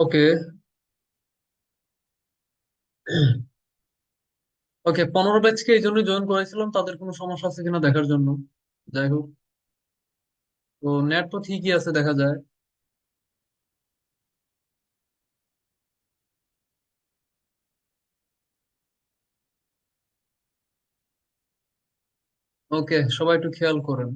ওকে। ওকে, 15 ব্যাচকে এই জন্য জয়েন করেছিলাম, তাদের কোনো সমস্যা আছে কিনা দেখার জন্য। যাই হোক, তো নেট তো ঠিকই আছে দেখা যায়। ওকে, সবাই একটু খেয়াল করেন।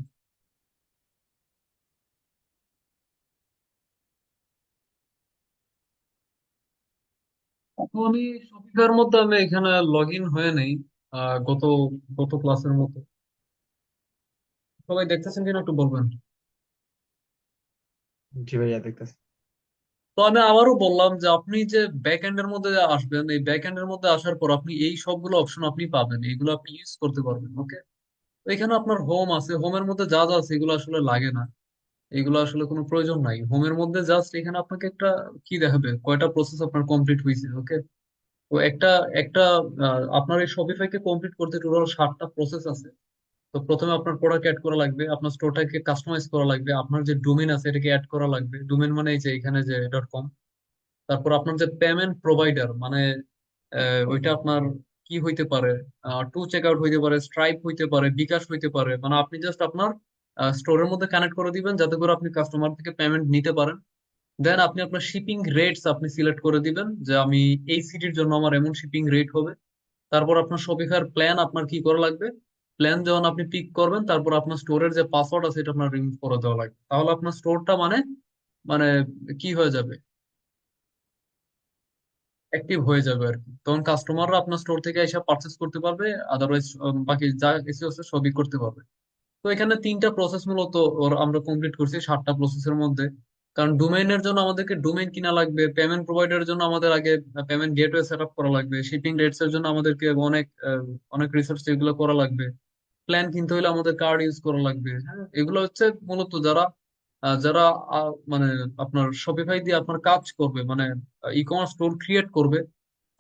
তো আমি শপিফাইয়ের মধ্যে আমি এখানে লগ ইন হয়ে নেই। গত গত ক্লাসের মতো সবাই দেখতেছেন কিনা একটু বলবেন। জি ভাইয়া দেখতেছি। তো আমি আবারও বললাম যে আপনি যে ব্যাক এন্ডের মধ্যে আসবেন, এই ব্যাক এন্ডের মধ্যে আসার পর আপনি এই সবগুলো অপশন আপনি পাবেন, এগুলো আপনি ইউজ করতে পারবেন। ওকে, তো এখানে আপনার হোম আছে, হোমের মধ্যে যা যা আছে এগুলো আসলে লাগে না, এগুলো আসলে কোনো প্রয়োজন নাই। হোমের মধ্যে জাস্ট এখানে আপনাকে একটা কি দেখাবে, কয়টা প্রসেস আপনার কমপ্লিট হয়েছে। ওকে, তো একটা একটা আপনার এই শপিফাই কে কমপ্লিট করতে টোটাল 7টা প্রসেস আছে। তো প্রথমে আপনার প্রোডাক্ট অ্যাড করা লাগবে, আপনার স্টোরটাকে কাস্টমাইজ করা লাগবে, আপনার যে ডোমেন আছে এটাকে অ্যাড করা লাগবে, ডোমেন মানে এই যে এখানে যে .com। তারপর আপনার যে পেমেন্ট প্রোভাইডার মানে ওইটা আপনার কি হইতে পারে, টু চেক আউট হইতে পারে, স্ট্রাইপ হইতে পারে, বিকাশ হইতে পারে, মানে আপনি জাস্ট আপনার স্টোরের মধ্যে কানেক্ট করে দিবেন যাতে করে আপনি কাস্টমার থেকে পেমেন্ট নিতে পারেন। দেন আপনি আপনার শিপিং রেটস আপনি সিলেক্ট করে দিবেন যে আমি এই সিটির জন্য আমার এমন শিপিং রেট হবে। তারপর আপনার শপিফাইয়ের প্ল্যান আপনার কি করা লাগবে, প্ল্যান যখন আপনি পিক করবেন তারপর আপনার স্টোরের যে পাসওয়ার্ড আছে এটা আপনার রিমুভ করে দেওয়া লাগবে, তাহলে আপনার স্টোরটা মানে মানে কি হয়ে যাবে, অ্যাক্টিভ হয়ে যাবে আর কি। তখন কাস্টমাররা আপনার স্টোর থেকে এসে পারচেস করতে পারবে, আদারওয়াইজ বাকি যা কিছু আছে সবই করতে পারবে। তো এখানে 3টা প্রসেস মূলত আমরা কমপ্লিট করছি 7টা প্রসেসের মধ্যে। কারণ ডোমেইনের জন্য আমাদেরকে ডোমেইন কিনা লাগবে, পেমেন্ট প্রোভাইডারের জন্য আমাদের আগে পেমেন্ট গেটওয়ে সেট আপ করা লাগবে, শিপিং রেটস এর জন্য আমাদেরকে অনেক রিসার্চ এগুলো করা লাগবে, প্ল্যান কিনতে হলে আমাদের কার্ড ইউজ করা লাগবে। হ্যাঁ, এগুলো হচ্ছে মূলত যারা মানে আপনার শপিফাই দিয়ে আপনার কাজ করবে, মানে ই কমার্স স্টোর ক্রিয়েট করবে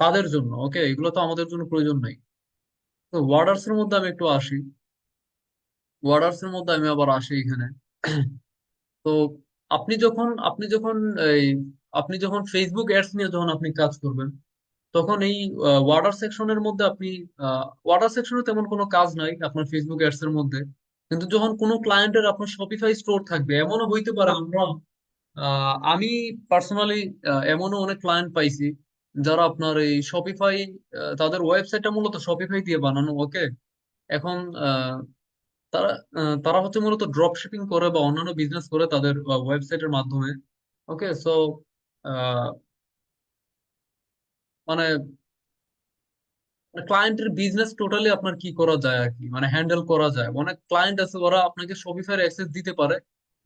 তাদের জন্য। ওকে, এগুলো তো আমাদের জন্য প্রয়োজন নাই। তো ওয়ার্ডার্স এর মধ্যে আমি একটু আসি, ওয়ার্ডার্স এর মধ্যে আমি আবার আসি এখানে। তো আপনি যখন এই আপনি যখন ফেসবুক অ্যাডস নিয়ে যখন আপনি কাজ করবেন, তখন এই ওয়ার্ডার সেকশনের মধ্যে আপনি ওয়ার্ডার সেকশনে তেমন কোনো কাজ নাই আপনার ফেসবুক অ্যাডস এর মধ্যে। কিন্তু যখন কোনো ক্লায়েন্টের আপনার শপিফাই স্টোর থাকবে, এমনও হইতে পারে আমি পার্সোনালি এমনও অনেক ক্লায়েন্ট পাইছি যারা আপনার এই শপিফাই, তাদের ওয়েবসাইটটা মূলত শপিফাই দিয়ে বানানো। ওকে, এখন তারা তারা হচ্ছে মূলত ড্রপ শিপিং করে বা অন্যান্য বিজনেস করে তাদের ওয়েবসাইটের মাধ্যমে। ওকে, সো মানে ক্লায়েন্টের বিজনেস টোটালি আপনার কি করা যায় আর কি, মানে হ্যান্ডেল করা যায়। অনেক ক্লায়েন্ট আছে ওরা আপনাকে শপিফাই অ্যাক্সেস দিতে পারে,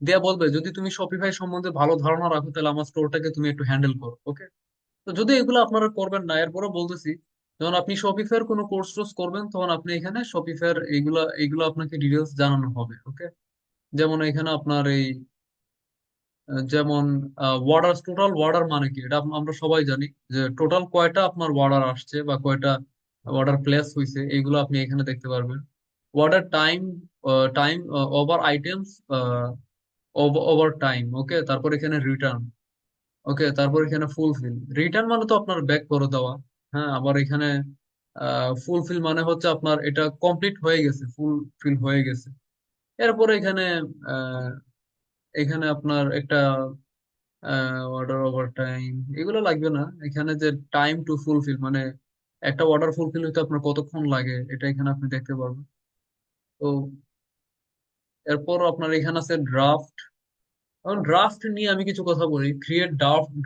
দেয়া বলবে যদি তুমি শপিফাই সম্বন্ধে ভালো ধারণা রাখো তাহলে আমার স্টোরটাকে তুমি একটু হ্যান্ডেল করো। ওকে, তো যদি এগুলো আপনারা করবেন না, এরপরও বলতেছি যখন আপনি শপিফাইয়ের কোনো কোর্স টোর্স করবেন তখন আপনি এখানে শপিফাইয়ের এইগুলা এইগুলো আপনাকে ডিটেলস জানানো হবে। ওকে, যেমন এখানে আপনার এই যেমন ওয়ার্ডার, টোটাল ওয়ার্ডার মানে কি এটা আমরা সবাই জানি যে টোটাল কয়টা আপনার ওয়ার্ডার আসছে বা কয়টা অর্ডার প্লেস হয়েছে, এইগুলো আপনি এখানে দেখতে পারবেন। Order time, time over items, over time. Okay, তারপর এখানে রিটার্ন। ওকে, তারপর এখানে ফুলফিল। রিটার্ন মানে তো আপনার ব্যাক করে দেওয়া। হ্যাঁ, আবার এখানে ফুলফিল মানে হচ্ছে আপনার এটা কমপ্লিট হয়ে গেছে, ফুলফিল হয়ে গেছে। এরপরে এখানে আহ, এখানে আপনার একটা অর্ডার ওভার টাইম, এগুলো লাগবে না। এখানে যে টাইম টু ফুলফিল মানে একটা অর্ডার ফুলফিল হতে আপনার কতক্ষণ লাগে এটা এখানে আপনি দেখতে পারবেন। তো এরপর আপনার এখানে আছে ড্রাফট। এখন ড্রাফট নিয়ে আমি কিছু কথা বলি, create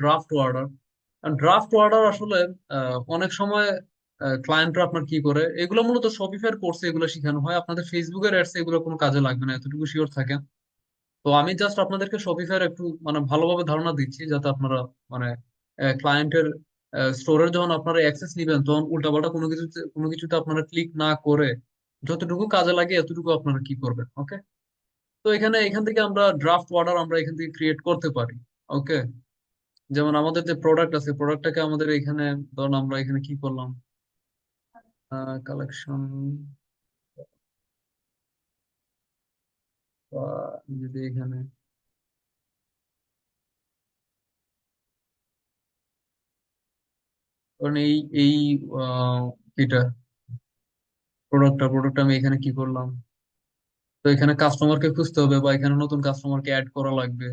draft order. Draft order আসলে অনেক সময় ক্লায়েন্টরা আপনার কি করে, এগুলো মূলত শপিফাই কোর্সে এগুলো শেখানো হয়, আপনাদের ফেসবুকের অ্যাডসে এগুলো কোনো কাজে লাগবে না, এতটুকু শিওর থাকেন। তো আমি জাস্ট আপনাদেরকে শপিফাইয়ের একটু মানে ভালোভাবে ধারণা দিচ্ছি যাতে আপনারা মানে ক্লায়েন্টের স্টোরের যখন আপনারা অ্যাক্সেস নিবেন তখন উল্টাপাল্টা কোনো কিছুতে আপনারা ক্লিক না করে যতটুকু কাজে লাগে এতটুকু আপনারা কি করবেন। ওকে, তো এখান থেকে আমরা ড্রাফট অর্ডার আমরা এখান থেকে ক্রিয়েট করতে পারি। ওকে, যেমন আমাদের যে প্রোডাক্ট আছে প্রোডাক্টটাকে আমাদের এখানে ধরুন আমরা এখানে কি করলাম, কালেকশন, যদি এখানে কারণ এই এই আহ, এটা প্রোডাক্টটা আমি এখানে কি করলাম, তো এখানে কাস্টমারকে খুঁজতে হবে বা এখানে নতুন কাস্টমারকে অ্যাড করা লাগবে,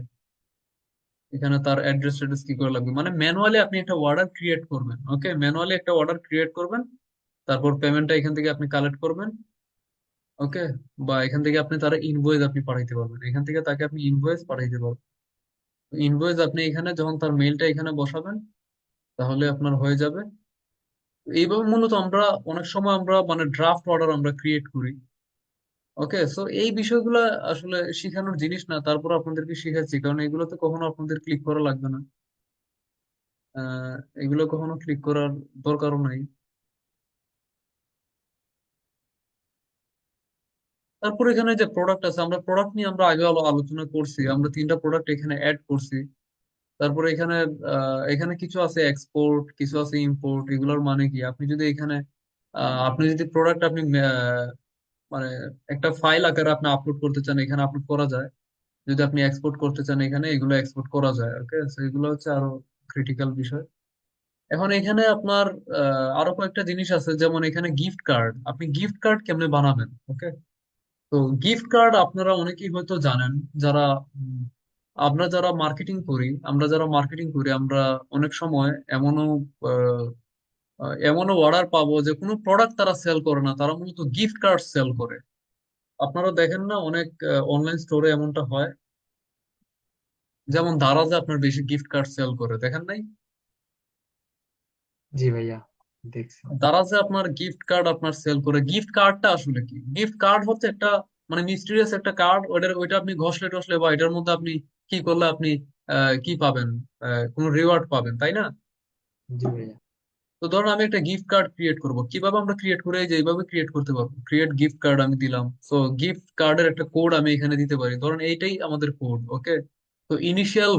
এখানে তার অ্যাড্রেস ট্যাড্রেস কি করে লাগবে, মানে ম্যানুয়ালি আপনি একটা অর্ডার ক্রিয়েট করবেন। ওকে, ম্যানুয়ালি একটা অর্ডার ক্রিয়েট করবেন, তারপর পেমেন্টটা এখান থেকে আপনি কালেক্ট করবেন। ওকে, বা এখান থেকে আপনি তারা ইনভয়েস আপনি পাঠাইতে পারবেন, এখান থেকে তাকে আপনি ইনভয়েস পাঠাইতে পারবেন। ইনভয়েস আপনি এখানে যখন তার মেইলটা এখানে বসাবেন, তাহলে আপনার হয়ে যাবে। এইভাবে মূলত আমরা অনেক সময় আমরা মানে ড্রাফট অর্ডার আমরা ক্রিয়েট করি। ওকে, সো এই বিষয়গুলো আসলে শিখানোর জিনিস না, তারপর আপনাদেরকে শিখাচ্ছি কারণ এগুলোতে কখনো আপনাদের ক্লিক করা লাগবে না। এগুলো কখনো ক্লিক করার দরকারও নাই। তারপর এখানে যে প্রোডাক্ট আছে, আমরা প্রোডাক্ট নিয়ে আমরা আগে আলোচনা করছি, আমরা তিনটা প্রোডাক্ট এখানে অ্যাড করছি। তারপরে এখানে এখানে কিছু আছে এক্সপোর্ট, কিছু আছে ইম্পোর্ট। এগুলোর মানে কি, আপনি যদি এখানে আপনি যদি প্রোডাক্ট আপনি মানে একটা ফাইল আকারে আপনি আপলোড করতে চান, এখানে আপলোড করা যায়। যদি আপনি এক্সপোর্ট করতে চান, এখানে এগুলো এক্সপোর্ট করা যায়। ওকে, এগুলো হচ্ছে আরো ক্রিটিক্যাল বিষয়। এখন এখানে আপনার আরো কয়েকটা জিনিস আছে, যেমন এখানে গিফট কার্ড, আপনি গিফট কার্ড কেমনে বানাবেন। ওকে, তো গিফট কার্ড আপনারা অনেকেই হয়তো জানেন, যারা উম, আমরা যারা মার্কেটিং করি, আমরা অনেক সময় আহ, এমনও অর্ডার পাবো যে কোনো প্রোডাক্ট তারা সেল করে না, তারা মূলত গিফট কার্ড সেল করে। আপনারা দেখেন না, অনেক অনলাইন স্টোরে এমনটা হয়। যেমন দারাজে আপনার বেশি গিফট কার্ড সেল করে, দেখেন নাই? জি ভাইয়া, দেখছি। দারাজে আপনার গিফট কার্ড আপনার সেল করে। গিফট কার্ডটা আসলে কি, গিফট কার্ড হচ্ছে একটা মানে মিস্টিরিয়াস একটা কার্ড, ওইটা আপনি ঘষলে টসলে বা এটার মধ্যে আপনি কি করলে আপনি কি পাবেন, কোনো রিওয়ার্ড পাবেন, তাই না? জি ভাইয়া। তো ধরুন আমি একটা গিফট কার্ড ক্রিয়েট করব, কিভাবে আমরা ক্রিয়েট করে, এই যে এইভাবে ক্রিয়েট করতে পারবো। ক্রিয়েট গিফট কার্ড আমি দিলাম, তো গিফট কার্ডের একটা কোড আমি এখানে দিতে পারি, ধরুন এইটাই আমাদের কোড। ওকে, তো ইনিশিয়াল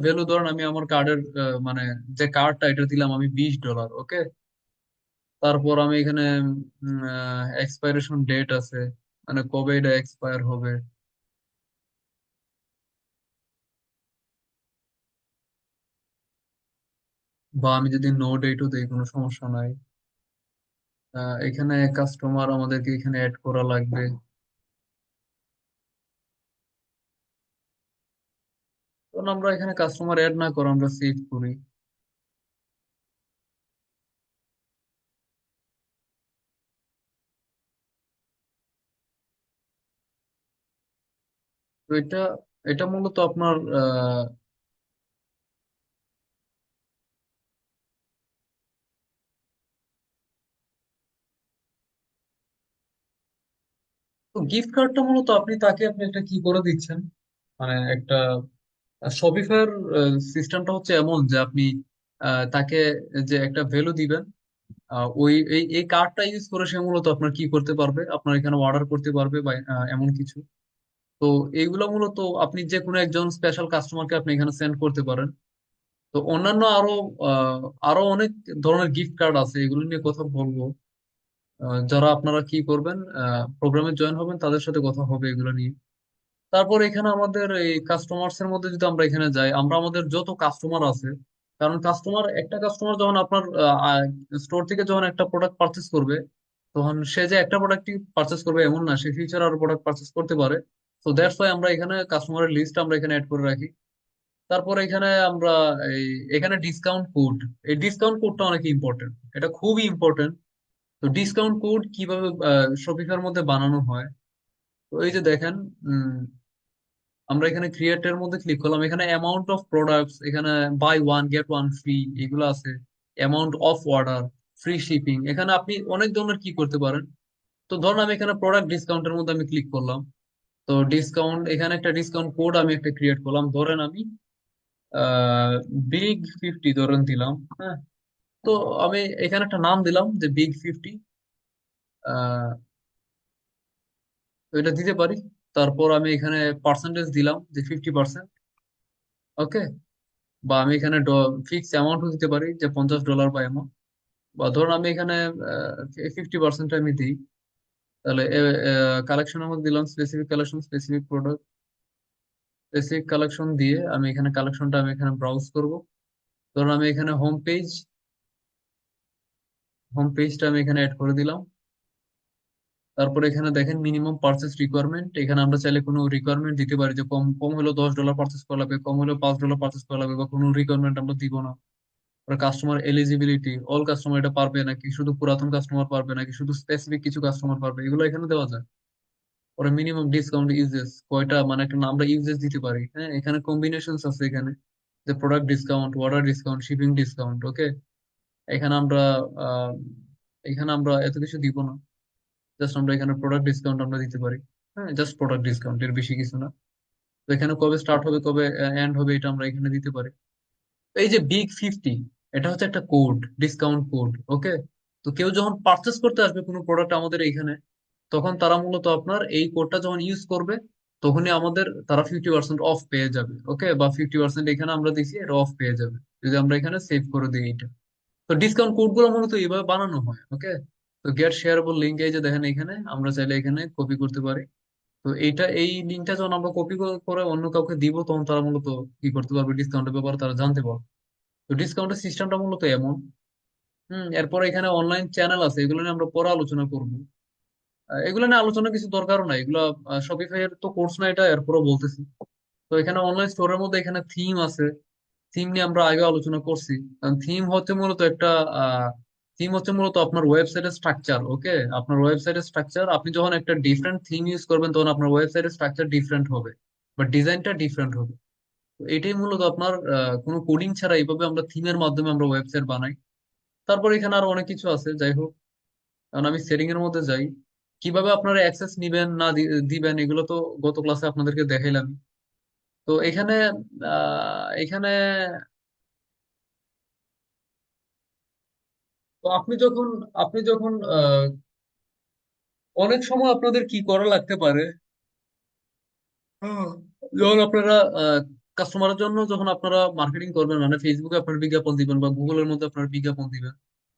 ভ্যালু ধরুন আমি আমার কার্ডের মানে যে কার্ডটা এটা দিলাম আমি $20। ওকে, তারপর আমি এখানে এক্সপাইরেশন ডেট আছে, মানে কবে এটা এক্সপায়ার হবে। বা আমি যদি নো ডেটও দিই কোনো সমস্যা নাই। এখানে কাস্টমার আমাদেরকে এখানে অ্যাড করা লাগবে। তখন আমরা এখানে কাস্টমার অ্যাড না করে আমরা সেভ করি। তো এটা এটা মূলত আপনার গিফট কার্ডটা মূলত আপনি একটা কি করে দিচ্ছেন, মানে একটা শপিফাইয়ের সিস্টেমটা হচ্ছে এমন যে আপনি তাকে যে একটা ভ্যালু দিবেন, ওই এই কার্ডটা ইউজ করে সে মূলত আপনার কি করতে পারবে, আপনার এখানে অর্ডার করতে পারবে বা এমন কিছু। তো এইগুলো মূলত আপনি যে কোনো একজন স্পেশাল কাস্টমারকে আপনি এখানে সেন্ড করতে পারেন। তো অন্যান্য আহ, আরো অনেক ধরনের গিফট কার্ড আছে, এগুলো নিয়ে কথা বলবো। যারা আপনারা কি করবেন, প্রোগ্রামে জয়েন হবেন, তাদের সাথে কথা হবে এগুলো নিয়ে। তারপর এখানে আমাদের এই কাস্টমার্স এর মধ্যে যদি আমরা এখানে যাই, আমরা আমাদের যত কাস্টমার আছে, কারণ একটা কাস্টমার যখন আপনার স্টোর থেকে যখন একটা প্রোডাক্ট পারচেস করবে, তখন সে যে একটা প্রোডাক্টই পারচেস করবে এমন না, সে ফিউচার আরো প্রোডাক্ট পারচেস করতে পারে। তো দ্যাটস ওয়াই আমরা এখানে কাস্টমারের লিস্ট আমরা এখানে অ্যাড করে রাখি। তারপর এখানে আমরা এই এখানে ডিসকাউন্ট কোড, এই ডিসকাউন্ট কোডটা অনেক ইম্পর্টেন্ট, এটা খুবই ইম্পর্টেন্ট। তো ডিসকাউন্ট কোড কিভাবে শপিফাইয়ের মধ্যে বানানো হয়, তো এই যে দেখেন, আমরা এখানে ক্রিয়েটের মধ্যে ক্লিক করলাম, এখানে অ্যামাউন্ট অফ প্রোডাক্টস, এখানে buy one get one free এগুলো আছে। Amount of order, free shipping, এখানে আপনি অনেক ধরনের কি করতে পারেন। তো ধরুন আমি এখানে প্রোডাক্ট ডিসকাউন্টের মধ্যে আমি ক্লিক করলাম, তো ডিসকাউন্ট, এখানে একটা ডিসকাউন্ট কোড আমি একটা ক্রিয়েট করলাম, ধরেন আমি বিগ 50 ধরেন দিলাম। হ্যাঁ, তো আমি এখানে একটা নাম দিলাম যে বিগ 50। তো এটা দিতে পারি। তারপর আমি এখানে পার্সেন্টেজ দিলাম যে 50%। ওকে, বা আমি এখানে ফিক্স অ্যামাউন্টও দিতে পারি যে $50 বা এমন। বা ধরুন আমি এখানে 50% আমি দিই, তাহলে কালেকশনের মধ্যে দিলাম specific collection, specific product, specific collection দিয়ে আমি এখানে কালেকশনটা আমি এখানে ব্রাউজ করব। ধরুন আমি এখানে হোম পেজটা আমি এখানে অ্যাড করে দিলাম। তারপর এখানে দেখেন মিনিমাম পারচেস রিকোয়ারমেন্ট, এখানে আমরা চাইলে কোনো রিকোয়ারমেন্ট দিতে পারি যে কম কম হলো $10 পারচেস করা লাগবে, কম হলো $5 পারচেস করা লাগবে, বা কোনো রিকোয়ারমেন্ট আমরা দিব না। কাস্টমার এলিজিবিলিটি, অল কাস্টমার এটা পারবে নাকি, শুধু পুরাতন কাস্টমার পারবে নাকি, শুধু স্পেসিফিক কিছু কাস্টমার পারবে, এগুলো এখানে দেওয়া যায়। পরে মিনিমাম ডিসকাউন্ট ইউজেস কয়টা, মানে একটা আমরা ইউজেস দিতে পারি। হ্যাঁ, এখানে কম্বিনেশনস আছে এখানে, যে product discount, order discount, shipping discount. Okay, এখানে আমরা আহ, এখানে আমরা এত কিছু দিব না, জাস্ট আমরা এখানে প্রোডাক্ট ডিসকাউন্ট আমরা দিতে পারি। হ্যাঁ, জাস্ট প্রোডাক্ট ডিসকাউন্ট, এর বেশি কিছু না। তো এখানে কবে স্টার্ট হবে কবে এন্ড হবে এটা আমরা এখানে দিতে পারি। তো এই যে Big 50, এটা হচ্ছে একটা কোড, ডিসকাউন্ট কোড। ওকে, তো কেউ যখন পারচেস করতে আসবে কোনো প্রোডাক্ট আমাদের এইখানে, তখন তারা মূলত আপনার এই কোডটা যখন ইউজ করবে, তখনই আমাদের তারা 50% অফ পেয়ে যাবে। ওকে, বা 50% এখানে আমরা দিছি, এটা অফ পেয়ে যাবে যদি আমরা এখানে সেভ করে দিই এটা। তো ডিসকাউন্ট কোড গুলো মূলত এইভাবে বানানো হয়। ওকে, তো গেট শেয়ারেবল লিঙ্ক, এই যে দেখেন এখানে আমরা চাইলে এখানে কপি করতে পারি। তো এই লিঙ্কটা যখন আমরা কপি করে অন্য কাউকে দিব, তখন তারা মূলত কি করতে পারবে, ডিসকাউন্টের ব্যাপারে তারা জানতে পারবে। তো ডিসকাউন্টের সিস্টেমটা মূলত এমন। এরপর এখানে অনলাইন চ্যানেল আছে, এগুলো নিয়ে আমরা পরে আলোচনা করবো। এগুলো নিয়ে আলোচনা কিছু দরকারও নাই, এগুলো শপিফাই এর তো কোর্স না এটা, এরপরও বলতেছি। তো এখানে অনলাইন স্টোরের মধ্যে এখানে থিম আছে। থিম নিয়ে আমরা আগে আলোচনা করছি। কারণ থিম হচ্ছে মূলত আপনার ওয়েবসাইটের স্ট্রাকচার। ওকে, আপনার ওয়েবসাইটের স্ট্রাকচার, আপনি যখন একটা ডিফারেন্ট থিম ইউজ করবেন তখন আপনার ওয়েবসাইটের স্ট্রাকচার ডিফারেন্ট হবে, বা ডিজাইনটা ডিফারেন্ট হবে। তো এটাই মূলত আপনার কোনো কোডিং ছাড়া এইভাবে আমরা থিমের মাধ্যমে আমরা ওয়েবসাইট বানাই। তারপর এখানে আরো অনেক কিছু আছে, যাই হোক। কারণ আমি সেটিং এর মধ্যে যাই, কিভাবে আপনারা অ্যাক্সেস নিবেন না দিবেন এগুলো তো গত ক্লাসে আপনাদেরকে দেখাইলাম। তো এখানে তো আপনি যখন অনেক সময় আপনাদের কি করা লাগতে পারে, হুম, যখন আপনারা কাস্টমারের জন্য যখন আপনারা মার্কেটিং করবেন, মানে ফেসবুকে আপনার বিজ্ঞাপন দিবেন বা গুগলের মধ্যে আপনার বিজ্ঞাপন দিবেন,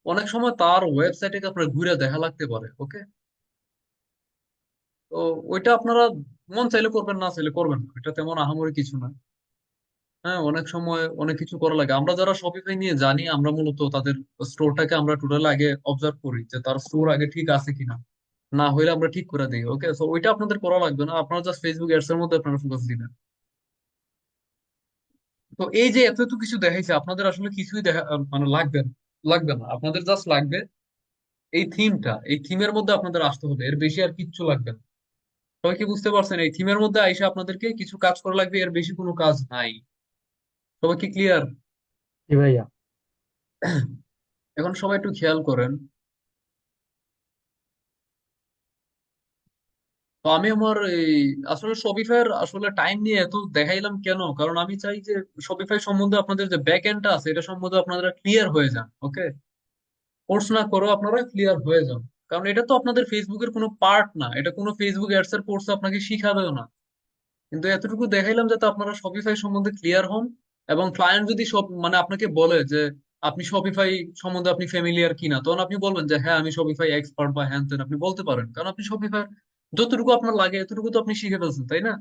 অনেক সময় তার ওয়েবসাইটে আপনার ঘুরে দেখা লাগতে পারে। ওকে, তো ওইটা আপনারা মন চাইলে করবেন, না চাইলে করবেন না, এটা তেমন আহামরি কিছু না। হ্যাঁ, অনেক সময় অনেক কিছু করা লাগে। আমরা যারা শপিফাই নিয়ে জানি, আমরা মূলত তাদের স্টোরটাকে আমরা টোটাল আগে অবজার্ভ করি যে তার স্টোর আগে ঠিক আছে কিনা, না হইলে আমরা ঠিক করে দিই। ওকে, সো ওইটা আপনাদের করা লাগবে না, আপনারা জাস্ট ফেসবুক অ্যাডস এর মধ্যে আপনারা ফোকাস দিবেন। তো এই যে এত এত কিছু দেখাইছে, আপনাদের আসলে কিছুই দেখা মানে লাগবে না, আপনাদের জাস্ট লাগবে এই থিমের মধ্যে আপনাদের আসতে হবে, এর বেশি আর কিচ্ছু লাগবে না। সবাই কি বুঝতে পারছেন? এই থিমের মধ্যে আইসা আপনাদেরকে কিছু কাজ করা লাগবে, এর বেশি কোনো কাজ নাই। সবাই কি ক্লিয়ার? জি ভাইয়া। এখন সবাই একটু খেয়াল করেন। তো আমি আমার এই আসলে শপিফাইয়ের আসলে টাইম নিয়ে এত দেখাইলাম কেন, কারণ আমি চাই যে শপিফাই সম্বন্ধে আপনাদের যে ব্যাক এন্ডটা আছে এটা সম্বন্ধে আপনারা ক্লিয়ার হয়ে যান। ওকে, কোর্স না করেও আপনারা ক্লিয়ার হয়ে যান। কারণ এটা তো আপনাদের ফেসবুকের কোনো পার্ট না, এটা কোনো ফেসবুক অ্যাডস এর কোর্স আপনাকে শিখাবেও না। কিন্তু এতটুকু দেখাইলাম যাতে আপনারা শপিফাই সম্বন্ধে ক্লিয়ার হন। এবং ক্লায়েন্ট যদি সব মানে আপনাকে বলে যে আপনি শপিফাই সম্বন্ধে আপনি ফ্যামিলিয়ার কিনা, তখন আপনি বলবেন যে হ্যাঁ আমি শপিফাই এক্সপার্ট বা হ্যান ত্যান, আপনি বলতে পারেন, কারণ আপনি শপিফাই যতটুকু আপনার লাগে এতটুকু তো আপনি শিখে ফেলছেন, তাই না?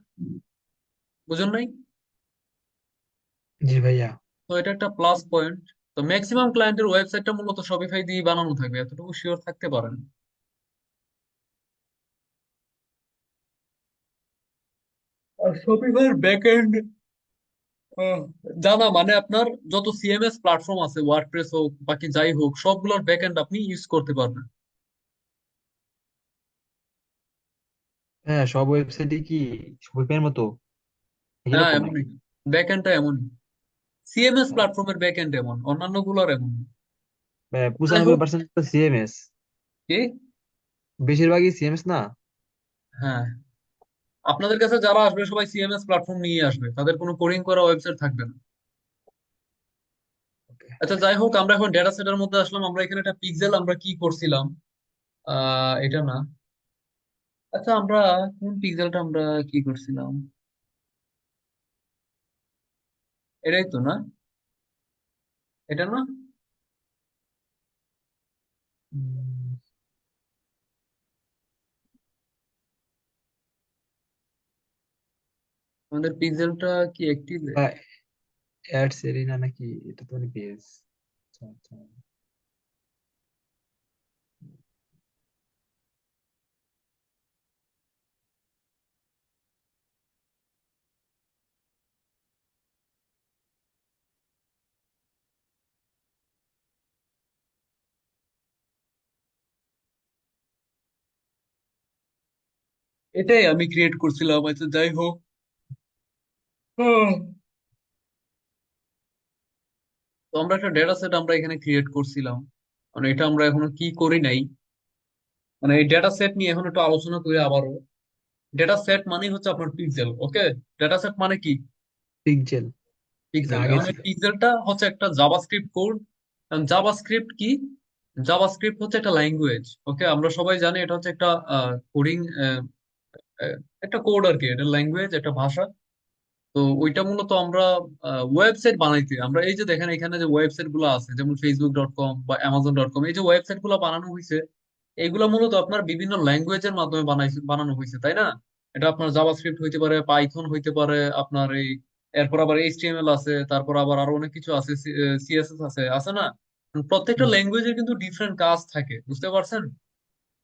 বুঝুন নাই? জি ভাইয়া। তো এটা একটা প্লাস পয়েন্ট। তো ম্যাক্সিমাম ক্লায়েন্টের ওয়েবসাইটটা মূলত শপিফাই দিয়ে বানানো থাকবে, এতটুকু শিওর থাকতে পারেন। আর শপিফাইয়ের ব্যাকএন্ড জানা মানে আপনার যত সিএমএস প্ল্যাটফর্ম আছে, ওয়ার্ডপ্রেস হোক বাকি যাই হোক, সবগুলোর ব্যাকএন্ড আপনি ইউজ করতে পারবেন। হ্যাঁ, সব ওয়েবসাইটে কি শপিংয়ের মতো হ্যাঁ, এরকম নাকি? এমনই, ব্যাকএন্ডটা এমনই। সিএমএস প্ল্যাটফর্মের ব্যাকএন্ড এমন, অন্যান্য গুলোর এমন না। যাই হোক, 95% তো সিএমএস। কি, বেশিরভাগই সিএমএস না? হ্যাঁ, আপনাদের কাছে যারা আসবে সবাই সিএমএস প্ল্যাটফর্ম নিয়ে আসবে, তাদের কোনো কোডিং করা ওয়েবসাইট থাকবে না। ওকে। আচ্ছা, যাই হোক, আমরা এখন ডেটা সেটের মধ্যে আসলাম। আমরা এখানে একটা পিক্সেল আমরা কি করছিলাম, এটা না। আচ্ছা, আমরা কোন পিক্সেলটা আমরা কি করছিলাম, এটাই তো না, এটা না। আমাদের পিক্সেলটা কি একটি, অ্যাড সেরিনা নাকি? এটা তো মানে পেজ। আচ্ছা আচ্ছা। এটাই আমি ক্রিয়েট করছিলাম। আচ্ছা যাই হোক। হুম। তো আমরা একটা ডেটা সেট আমরা এখানে ক্রিয়েট করছিলাম, মানে এটা আমরা এখনো কি করি নাই। মানে এই ডেটা সেট নিয়ে এখন একটু আলোচনা করি আবারও। ডেটা সেট মানে হচ্ছে আপনার পিক্সেল, ওকে। ডেটা সেট মানে কি? পিকজেল। এটা পিক্সেল, আগে মানে ছিল। পিক্সেলটা হচ্ছে একটা জাভাস্ক্রিপ্ট কোড। জাভাস্ক্রিপ্ট কি? জাভাস্ক্রিপ্ট হচ্ছে একটা ল্যাঙ্গুয়েজ, ওকে। আমরা সবাই জানি এটা হচ্ছে একটা কোডিং, একটা কোড আর কি, এটা ল্যাঙ্গুয়েজ, একটা ভাষা। তো ওইটা মূলত আমরা ওয়েবসাইট বানাইতে, আমরা এই যে দেখেন এখানে যে ওয়েবসাইট গুলো আছে, যেমন Facebook.com বা Amazon.com, এই যে ওয়েবসাইট গুলো বানানো হয়েছে, এইগুলা মূলত আপনার বিভিন্ন ল্যাঙ্গুয়েজের মাধ্যমে বানানো হয়েছে, তাই না? এটা আপনার জাভাস্ক্রিপ্ট হইতে পারে, পাইথন হইতে পারে, আপনার এই এরপর আবার HTML আছে, তারপর আবার আরো অনেক কিছু আছে, CSS আছে, আছে না? প্রত্যেকটা হুম, ল্যাঙ্গুয়েজের কিন্তু ডিফারেন্ট কাজ থাকে, বুঝতে পারছেন?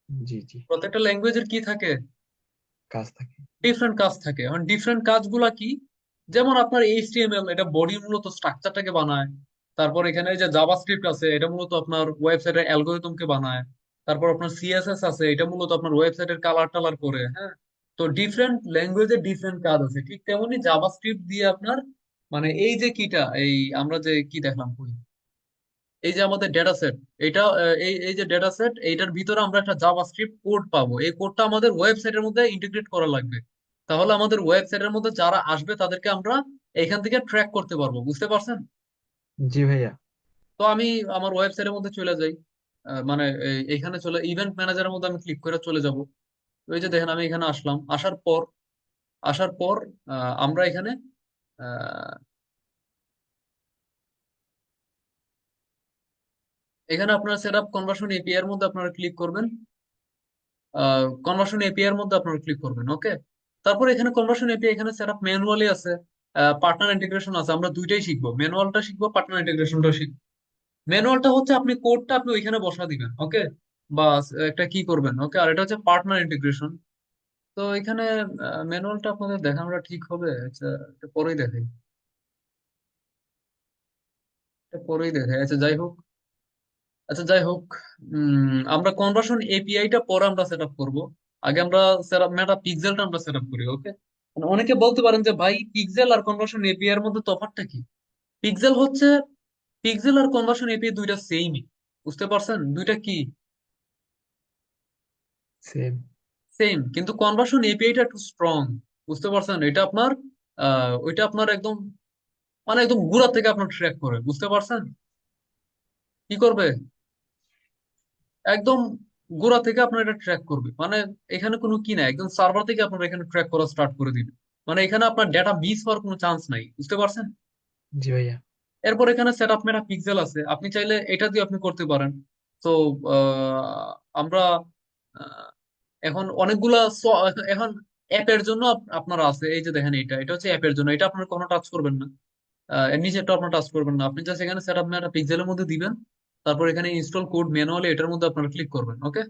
জি জি। প্রত্যেকটা ল্যাঙ্গুয়েজের কি থাকে? কাজ থাকে। ডিফারেন্ট কাজ থাকে। এখন ডিফারেন্ট কাজগুলা কি? যেমন আপনার HTML, এটা বডি মূলত স্ট্রাকচারটাকে বানায়। তারপর এখানে এই যে জাভাস্ক্রিপ্ট আছে, এটা মূলত আপনার ওয়েবসাইটের অ্যালগোরিদমকে বানায়। তারপর আপনার CSS আছে, এটা মূলত আপনার ওয়েবসাইটের কালার টালার করে, হ্যাঁ। তো ডিফারেন্ট ল্যাঙ্গুয়েজের ডিফারেন্ট কাজ আছে, ঠিক তেমনি জাভাস্ক্রিপ্ট দিয়ে আপনার, মানে এই যে কিটা, এই আমরা যে কি দেখলাম কই, এই যে আমাদের ডেটা সেট, এটা এই এই যে ডেটা সেট, এইটার ভিতরে আমরা একটা জাভাস্ক্রিপ্ট কোড পাবো। এই কোডটা আমাদের ওয়েবসাইটের মধ্যে ইন্টিগ্রেট করা লাগবে। তাহলে আমাদের ওয়েবসাইটের মধ্যে যারা আসবে তাদেরকে আমরা এখান থেকে ট্র্যাক করতে পারবো, বুঝতে পারছেন? জি ভাইয়া। তো আমি আমার ওয়েবসাইটের মধ্যে চলে যাই। মানে এইখানে চলে ইভেন্ট ম্যানেজারের মধ্যে আমি ক্লিক করে চলে যাব। ওই যে দেখেন আমি এখানে আসলাম, আসার পর আমরা এখানে আহ, এখানে আপনার সেট আপ কনভার্সন এপিআই এর মধ্যে আপনারা ক্লিক করবেন। কনভার্সন এপিআই এর মধ্যে আপনারা ক্লিক করবেন, ওকে। তারপর এখানে কনভার্সন এপিআই, এখানে সেটআপ ম্যানুয়ালি আছে, পার্টনার ইন্টিগ্রেশন আছে। আমরা দুইটাই শিখবো, ম্যানুয়ালটা শিখবো, পার্টনার ইন্টিগ্রেশনটা শিখবো। ম্যানুয়ালটা হচ্ছে আপনি কোডটা আপনি ওইখানে বসা দিবেন, ওকে। বা একটা কি করবেন, ওকে। আর এটা হচ্ছে পার্টনার ইন্টিগ্রেশন। তো এখানে ম্যানুয়ালটা আপনাদের দেখানোটা ঠিক হবে। আচ্ছা, এটা পরেই দেখাই, এটা পরেই দেখাই। আচ্ছা যাই হোক। আমরা কনভার্সন এপিআইটা পরে আমরা সেট আপ করবো। আগে আমরা মেটা পিক্সেলটা আমরা সেট আপ করি, ওকে। অনেকে বলতে পারেন যে ভাই, পিক্সেল আর কনভার্সন এপিআই এর মধ্যে তফাৎটা কি? পিক্সেল হচ্ছে, পিক্সেল আর কনভার্সন এপিআই দুইটা সেমই, বুঝতে পারছেন? দুইটা কি সেম। সেম, কিন্তু কনভার্সন এপিআইটা একটু স্ট্রং, বুঝতে পারছেন? এটা আপনার ওইটা আপনার একদম, মানে একদম গোড়া থেকে আপনার ট্র্যাক করে, বুঝতে পারছেন? কি করবে? একদম গোড়া থেকে আপনার এটা ট্র্যাক করবে, মানে এখানে কোনো কি নাই, একদম সার্ভার থেকে আপনার এখানে ট্র্যাক করা স্টার্ট করে দিবে। মানে এখানে আপনার ডেটা মিস হওয়ার কোনো চান্স নাই, বুঝতে পারছেন? জি ভাইয়া। এরপর এখানে সেট আপ মেটা পিক্সেল আছে, আপনি চাইলে এটা দিয়ে আপনি করতে পারেন। তো আমরা আহ, এখন অনেকগুলা এখন অ্যাপের জন্য আপনারা আছে, এই যে দেখেন এটা হচ্ছে অ্যাপের জন্য, এটা আপনার কোনো টাচ করবেন না। এর নিচেরটা আপনার টাচ করবেন না, আপনি জাস্ট এখানে সেট আপ মেটা পিক্সেলের মধ্যে দিবেন। তারপর এখানে ইনস্টল কোড ম্যানুয়ালি, এটার মধ্যে আপনারা ক্লিক করবেন, ওকে।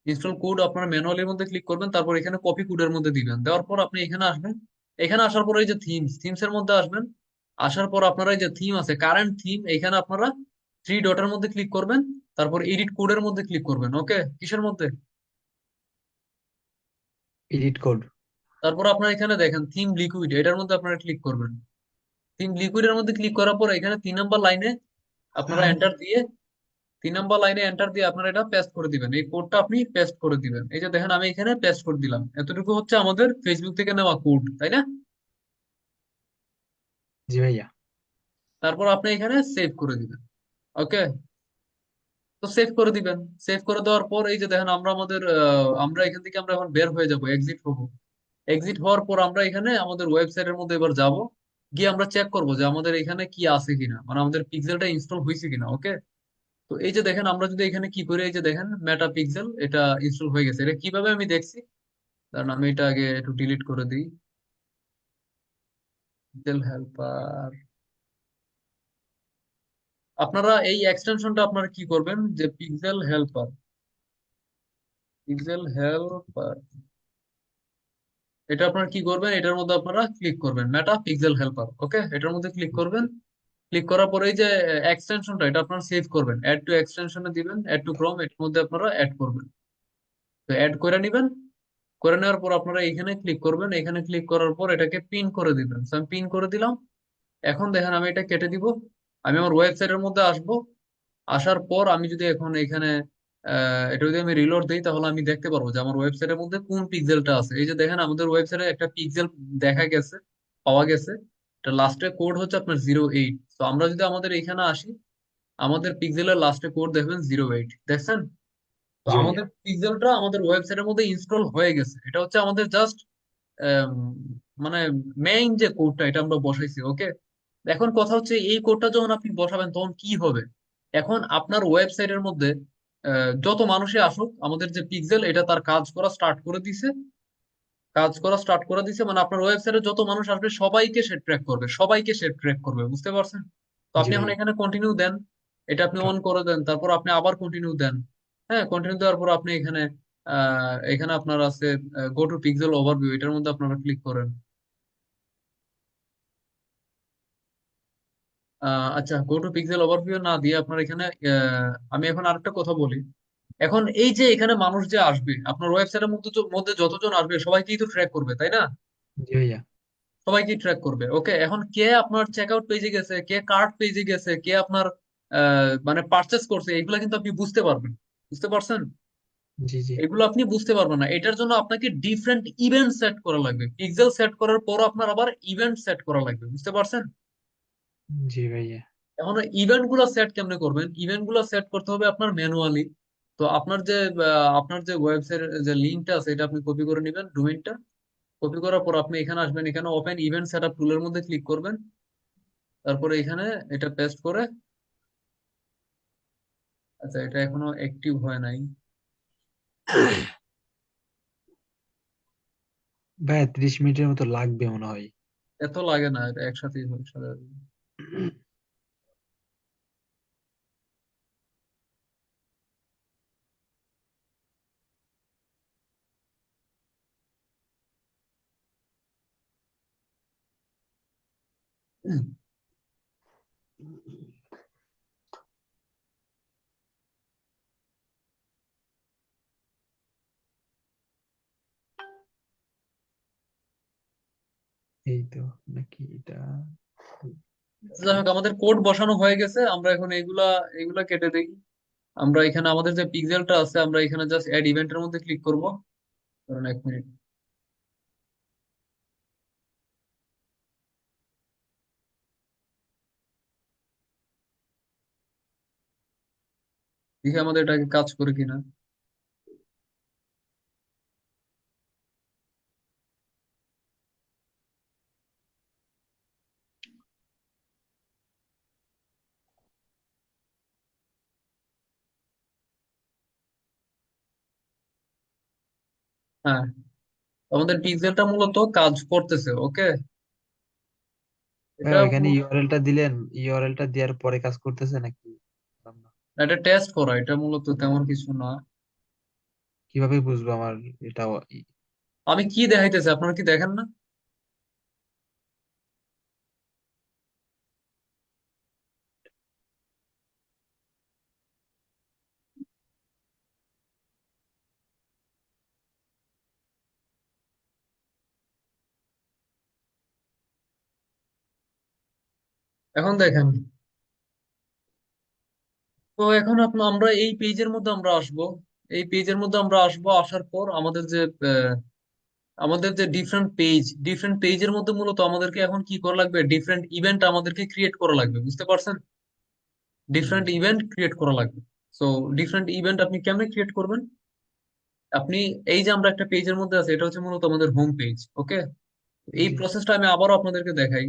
ইনস্টল কোড আপনারা ম্যানুয়ালির মধ্যে ক্লিক করবেন, তারপর এখানে কপি কোডের মধ্যে দিবেন। দেওয়ার পর আপনি এখানে আসবেন। এখানে আসার পর এই যে থিমস এর মধ্যে আসবেন। আসার পর আপনারা এই যে থিম আছে, কারেন্ট থিম, এখানে আপনারা থ্রি ডটের মধ্যে ক্লিক করবেন। তারপর এডিট কোডের মধ্যে ক্লিক করবেন, ওকে। কিসের মধ্যে? Edit code. তারপর আপনারা এখানে দেখেন থিম লিকুইড, এটার মধ্যে আপনারা ক্লিক করবেন। থিম লিকুইডের মধ্যে ক্লিক করার পর এখানে 3 নম্বর লাইনে আপনারা এন্টার দিয়ে, 3 নম্বর লাইনে এন্টার দিয়ে আপনারা এটা পেস্ট করে দিবেন, এই কোডটা আপনি পেস্ট করে দিবেন। এই যে দেখেন আমি এখানে পেস্ট করে দিলাম, এতটুকু হচ্ছে আমাদের ফেসবুক থেকে নেওয়া কোড, তাই না? জি ভাইয়া। তারপর আপনি এখানে সেভ করে দিবেন, ওকে। তো সেভ করে দিবেন। সেভ করে দেওয়ার পর এই যে দেখেন আমরা আমাদের আমরা এখান থেকে আমরা এখন বের হয়ে যাব, এক্সিট হবো। এক্সিট হওয়ার পর আমরা এখানে আমাদের ওয়েবসাইটের মধ্যে এবার যাব। গিয়ে আমরা চেক করব যে আমাদের এখানে কি আছে কিনা, মানে আমাদের পিক্সেলটা ইনস্টল হয়েছে কিনা, ওকে। তো এই যে দেখেন আমরা যদি এখানে কি করি, এই যে দেখেন মেটা পিক্সেল এটা ইনস্টল হয়ে গেছে। এটা কিভাবে আমি দেখছি, কারণ আমি এটা আগে একটু ডিলিট করে দিই। পিক্সেল হেল্পার, আপনারা এই এক্সটেনশনটা আপনারা কি করবেন, যে পিক্সেল হেল্পার, পিক্সেল হেল্পার, এটা আপনারা কি করবেন, এটার মধ্যে আপনারা ক্লিক করবেন, মেটা পিক্সেল হেল্পার, ওকে, এটার মধ্যে ক্লিক করবেন। ক্লিক করার পরে এই যে এক্সটেনশনটা, এটা আপনারা সেভ করবেন, অ্যাড টু এক্সটেনশনে দিবেন, অ্যাড টু ক্রোম, এটার মধ্যে আপনারা অ্যাড করবেন। তো অ্যাড করে নিবেন। করে নেওয়ার পর আপনারা এখানে ক্লিক করবেন, এখানে ক্লিক করার পর এটাকে পিন করে দিবেন। So, আমি পিন করে দিলাম। এখন দেখেন আমি এটা কেটে দিব। আমি আমার ওয়েবসাইটের মধ্যে আসব। আসার পর আমি যদি এখন এখানে এটা যদি আমি রিলোড দিই, তাহলে আমি দেখতে পারবো যে আমার ওয়েবসাইটের মধ্যে কোন পিক্সেলটা আছে। এই যে দেখেন আমাদের ওয়েবসাইটে একটা পিক্সেল দেখা গেছে, পাওয়া গেছে। এটা লাস্টে কোড হচ্ছে আপনার 08। তো আমরা যদি আমাদের এখানে আসি, আমাদের পিক্সেলের লাস্টে কোড দেখবেন 08, দেখছেন? তো জি ভাইয়া। আমাদের পিক্সেলটা আমাদের ওয়েবসাইটের মধ্যে ইনস্টল হয়ে গেছে। এটা হচ্ছে আমাদের জাস্ট মানে মেইন যে কোডটা, এটা আমরা বসাইছি, ওকে। এখন কথা হচ্ছে এই কোডটা যখন আপনি বসাবেন তখন কি হবে। এখন আপনার ওয়েবসাইটের মধ্যে যত মানুষই আসুক, আমাদের যে পিক্সেল এটা তার কাজ করা স্টার্ট করে দিছে। কাজ করা স্টার্ট করে দিছে মানে আপনার ওয়েবসাইটে যত মানুষ আসবে সবাইকে সে ট্র্যাক করবে, সবাইকে সে ট্র্যাক করবে, বুঝতে পারছেন? তো জি আপনি এখন ভাইয়া। এখানে কন্টিনিউ দেন, এটা আপনি অন করে দেন, তারপর আপনি আবার কন্টিনিউ দেন। হ্যাঁ, কন্টিনিউ দেওয়ার পর আপনি এখানে এখানে আপনার আছে গো টু পিক্সেল ওভারভিউ, এটার মধ্যে আপনারা ক্লিক করেন। আচ্ছা, গো টু পিক্সেল ওভারভিউ না দিয়ে আপনার এখানে আমি এখন আরেকটা কথা বলি। এখন এই যে এখানে মানুষ যে আসবে আপনার ওয়েবসাইটের মধ্যে, মধ্যে যতজন আসবে সবাইকেই তো ট্র্যাক করবে, তাই না? জি ভাইয়া। সবাইকেই ট্র্যাক করবে, ওকে। এখন কে আপনার চেক আউট পেজে গেছে, কে কার্ট পেজে গেছে, কে আপনার মানে পারচেস করছে, এগুলো কিন্তু আপনি বুঝতে পারবেন, বুঝতে পারছেন? জি জি। এগুলো আপনি বুঝতে পারবেন না। এটার জন্য আপনাকে ডিফারেন্ট ইভেন্ট সেট করা লাগবে। পিক্সেল সেট করার পর আপনার আবার ইভেন্ট সেট করা লাগবে, বুঝতে পারছেন? জি ভাইয়া। এখন ইভেন্ট গুলো সেট কেমনে করবেন, ইভেন্ট গুলো সেট করতে হবে আপনার ম্যানুয়ালি। তো আপনার যে ওয়েবসাইট যে লিঙ্কটা আছে, এটা আপনি কপি করে নেবেন, ডোমেইনটা। কপি করার পর আপনি এখানে আসবেন, এখানে ওপেন ইভেন্ট সেটআপ টুলের মধ্যে ক্লিক করবেন। তারপরে এখানে এটা পেস্ট করে, আচ্ছা এটা এখনো অ্যাক্টিভ হয় নাই। ভাইয়া 30 মিনিটের মতো লাগবে মনে হয়। এত লাগে না, এটা একসাথেই একসাথে। এই তো, নাকি এটা? যাই হোক, আমাদের কোড বসানো হয়ে গেছে। আমরা এখন এগুলা এগুলা কেটে দিই। আমরা এখানে আমাদের যে পিক্সেলটা আছে, আমরা এখানে জাস্ট অ্যাড ইভেন্টের মধ্যে ক্লিক করব। ধরুন 1 মিনিট। দেখি আমাদের এটাকে কাজ করে কিনা। হ্যাঁ, আমাদের পিক্সেলটা মূলত কাজ করতেছে, ওকে। এটা ভাইয়া ওইখানে ইউআরএলটা দিলেন, ইউআরএলটা দেওয়ার পরে কাজ করতেছে নাকি? বুঝলাম না। এটা টেস্ট করা, এটা মূলত তেমন কিছু না। কিভাবে বুঝবো আমার এটা আমি কি দেখাইতেছে আপনারা কি দেখেন না? এখন দেখেন। তো এখন আমরা এই পেজের মধ্যে আমরা আসব। এই পেজের মধ্যে আমরা আসব, আসার পর আমাদের যে ডিফারেন্ট পেজের মধ্যে মূলত আমাদেরকে এখন কি করা লাগবে, ডিফারেন্ট ইভেন্ট আমাদেরকে ক্রিয়েট করা লাগবে, বুঝতে পারছেন? ডিফারেন্ট জি ইভেন্ট ক্রিয়েট করা লাগবে। সো ডিফারেন্ট ইভেন্ট আপনি কেমনে ক্রিয়েট করবেন? আপনি এই যে আমরা একটা পেজের মধ্যে আছে, এটা হচ্ছে মূলত আমাদের হোম পেজ, ওকে। এই জি। প্রসেসটা আমি আবারও আপনাদেরকে দেখাই।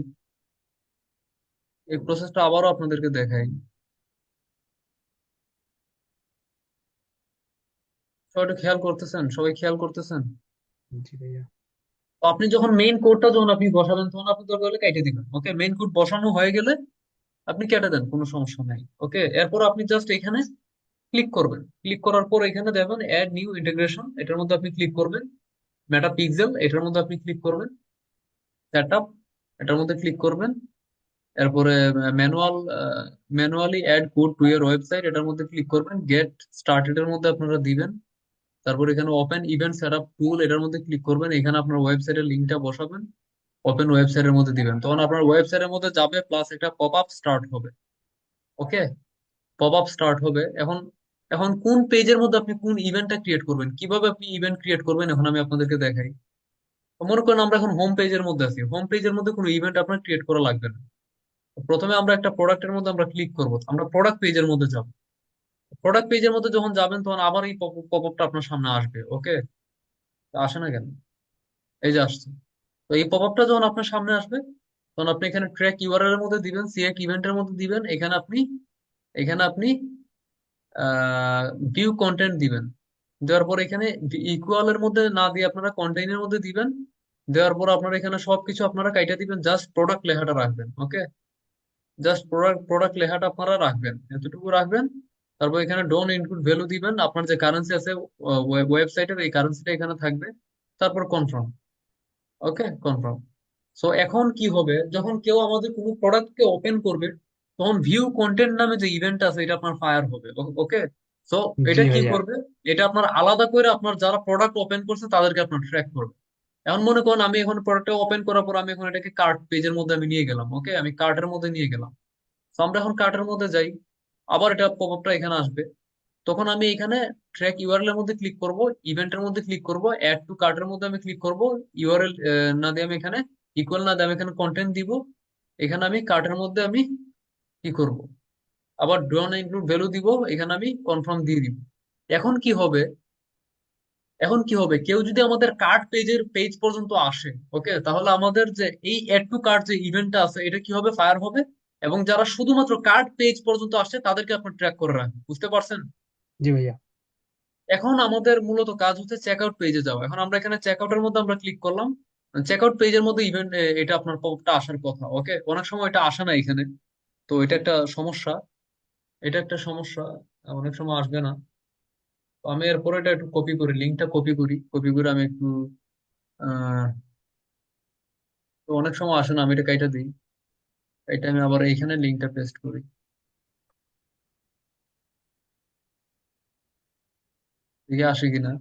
এই প্রসেসটা আবারও আপনাদেরকে দেখাই। সবাই একটু খেয়াল করতেছেন, সবাই খেয়াল করতেছেন? জি ভাইয়া। তো আপনি যখন মেইন কোডটা যখন আপনি বসাবেন, তখন আপনি দরকার হলে কেটে দিবেন, ওকে। মেইন কোড বসানো হয়ে গেলে আপনি কেটে দেন, কোনো সমস্যা নাই। ওকে, এরপর আপনি জাস্ট এখানে ক্লিক করবেন। ক্লিক করার পর এখানে দেখবেন অ্যাড নিউ ইন্টিগ্রেশন, এটার মধ্যে আপনি ক্লিক করবেন। মেটা পিক্সেল, এটার মধ্যে আপনি ক্লিক করবেন। সেটআপ, এটার মধ্যে ক্লিক করবেন। এরপরে ম্যানুয়ালি অ্যাড কোড টু ইয়ার ওয়েবসাইট, এটার মধ্যে ক্লিক করবেন। গেট স্টার্টেড এর মধ্যে আপনারা দিবেন। তারপর এখানে ওপেন ইভেন্ট সেটআপ টুল, এটার মধ্যে ক্লিক করবেন। এখানে আপনার ওয়েবসাইটের লিঙ্কটা বসাবেন, ওপেন ওয়েবসাইটের মধ্যে দিবেন। তখন আপনার ওয়েবসাইটের মধ্যে যাবে, প্লাস একটা পপ আপ স্টার্ট হবে। ওকে, পপ আপ স্টার্ট হবে। এখন এখন কোন পেজের মধ্যে আপনি কোন ইভেন্টটা ক্রিয়েট করবেন, কিভাবে আপনি ইভেন্ট ক্রিয়েট করবেন, এখন আমি আপনাদেরকে দেখাই। মনে করেন আমরা এখন হোম পেজের মধ্যে আছি, হোম পেজের মধ্যে কোনো ইভেন্ট আপনার ক্রিয়েট করা লাগবে না। প্রথমে আমরা একটা প্রোডাক্টের মধ্যে আমরা ক্লিক করব, আমরা প্রোডাক্ট পেজের মধ্যে যাব। প্রোডাক্ট পেজের মধ্যে যখন যাবেন তখন আবার এই পপ আপটা আপনার সামনে আসবে। ওকে, আসে না কেন? এই যে আসছে। তো এই পপ আপটা যখন আপনার সামনে আসবে, তখন আপনি এখানে ট্র্যাক ইউআরএল এর মধ্যে দিবেন, সিলেক্ট ইভেন্টের মধ্যে দিবেন। এখানে আপনি ভিউ কন্টেন্ট দিবেন। দেওয়ার পর এখানে ইকুয়াল এর মধ্যে না দিয়ে আপনারা কন্টেইনের মধ্যে দিবেন। দেওয়ার পর আপনারা এখানে সবকিছু আপনারা কাইটা দিবেন, জাস্ট প্রোডাক্ট লেখাটা রাখবেন। ওকে, জাস্ট প্রোডাক্ট প্রোডাক্ট লেখাটা আপনারা রাখবেন, এতটুকু রাখবেন। তারপর এখানে ডোন্ট ইনক্লুড ভ্যালু দিবেন, আপনার যে কারেন্সি আছে ওয়েবসাইটের, এই কারেন্সিটা এখানে থাকবে। তারপর কনফার্ম। ওকে, কনফার্ম। সো এখন কি হবে, যখন কেউ আমাদের কোনো প্রোডাক্টকে ওপেন করবে, তখন ভিউ কন্টেন্ট নামে যে ইভেন্ট আছে এটা আপনার ফায়ার হবে। ওকে, সো জি এটা কি ভাইয়া। করবে, এটা আপনার আলাদা করে আপনার যারা প্রোডাক্ট ওপেন করছে তাদেরকে আপনার ট্র্যাক করবে। এখন মনে করেন আমি এখন প্রোডাক্টটা ওপেন করার পর আমি এখন এটাকে কার্ট পেজের মধ্যে আমি নিয়ে গেলাম। ওকে, আমি কার্টের মধ্যে নিয়ে গেলাম। তো আমরা এখন কার্টের মধ্যে যাই, আবার এটা পপ আপটা এখানে আসবে। তখন আমি এখানে ট্র্যাক ইউআরএল এর মধ্যে ক্লিক করব, ইভেন্টের মধ্যে ক্লিক করব, অ্যাড টু কার্টের মধ্যে আমি ক্লিক করব। ইউআরএল না দিয়ে আমি এখানে ইকুয়াল না দিয়ে আমি এখানে কন্টেন্ট দিব। এখানে আমি কার্টের মধ্যে আমি কি করব, আবার ড্রন ইনক্লুড ভ্যালু দিব, এখানে আমি কনফার্ম দিয়ে দিব। এখন কি হবে, এখন কি হবে, কেউ যদি আমাদের কার্ট পেজের পেজ পর্যন্ত আসে, ওকে, তাহলে আমাদের যে এই অ্যাড টু কার্ট যে ইভেন্টটা আছে এটা কি হবে, ফায়ার হবে। এবং যারা শুধুমাত্র কার্ট পেজ পর্যন্ত আসছে তাদেরকে আপনার ট্র্যাক করে রাখবে। বুঝতে পারছেন? জি ভাইয়া। এখন আমাদের মূলত কাজ হচ্ছে চেক আউট পেজে যাওয়া। এখন আমরা এখানে চেক আউটের মধ্যে আমরা ক্লিক করলাম। চেক আউট পেজের মধ্যে ইভেন্ট, এটা আপনার পপটা আসার কথা। ওকে, অনেক সময় এটা আসে না এখানে। তো এটা একটা সমস্যা, এটা একটা সমস্যা, অনেক সময় আসবে না। তো আমি এরপরে এটা একটু কপি করি, লিঙ্কটা কপি করি, কপি করে আমি একটু আহ তো অনেক সময় আসে না, আমি এটা কাইটা দিই। এটা আমি আবার এইখানে লিঙ্কটা পেস্ট করি, দেখি আসে কিনা।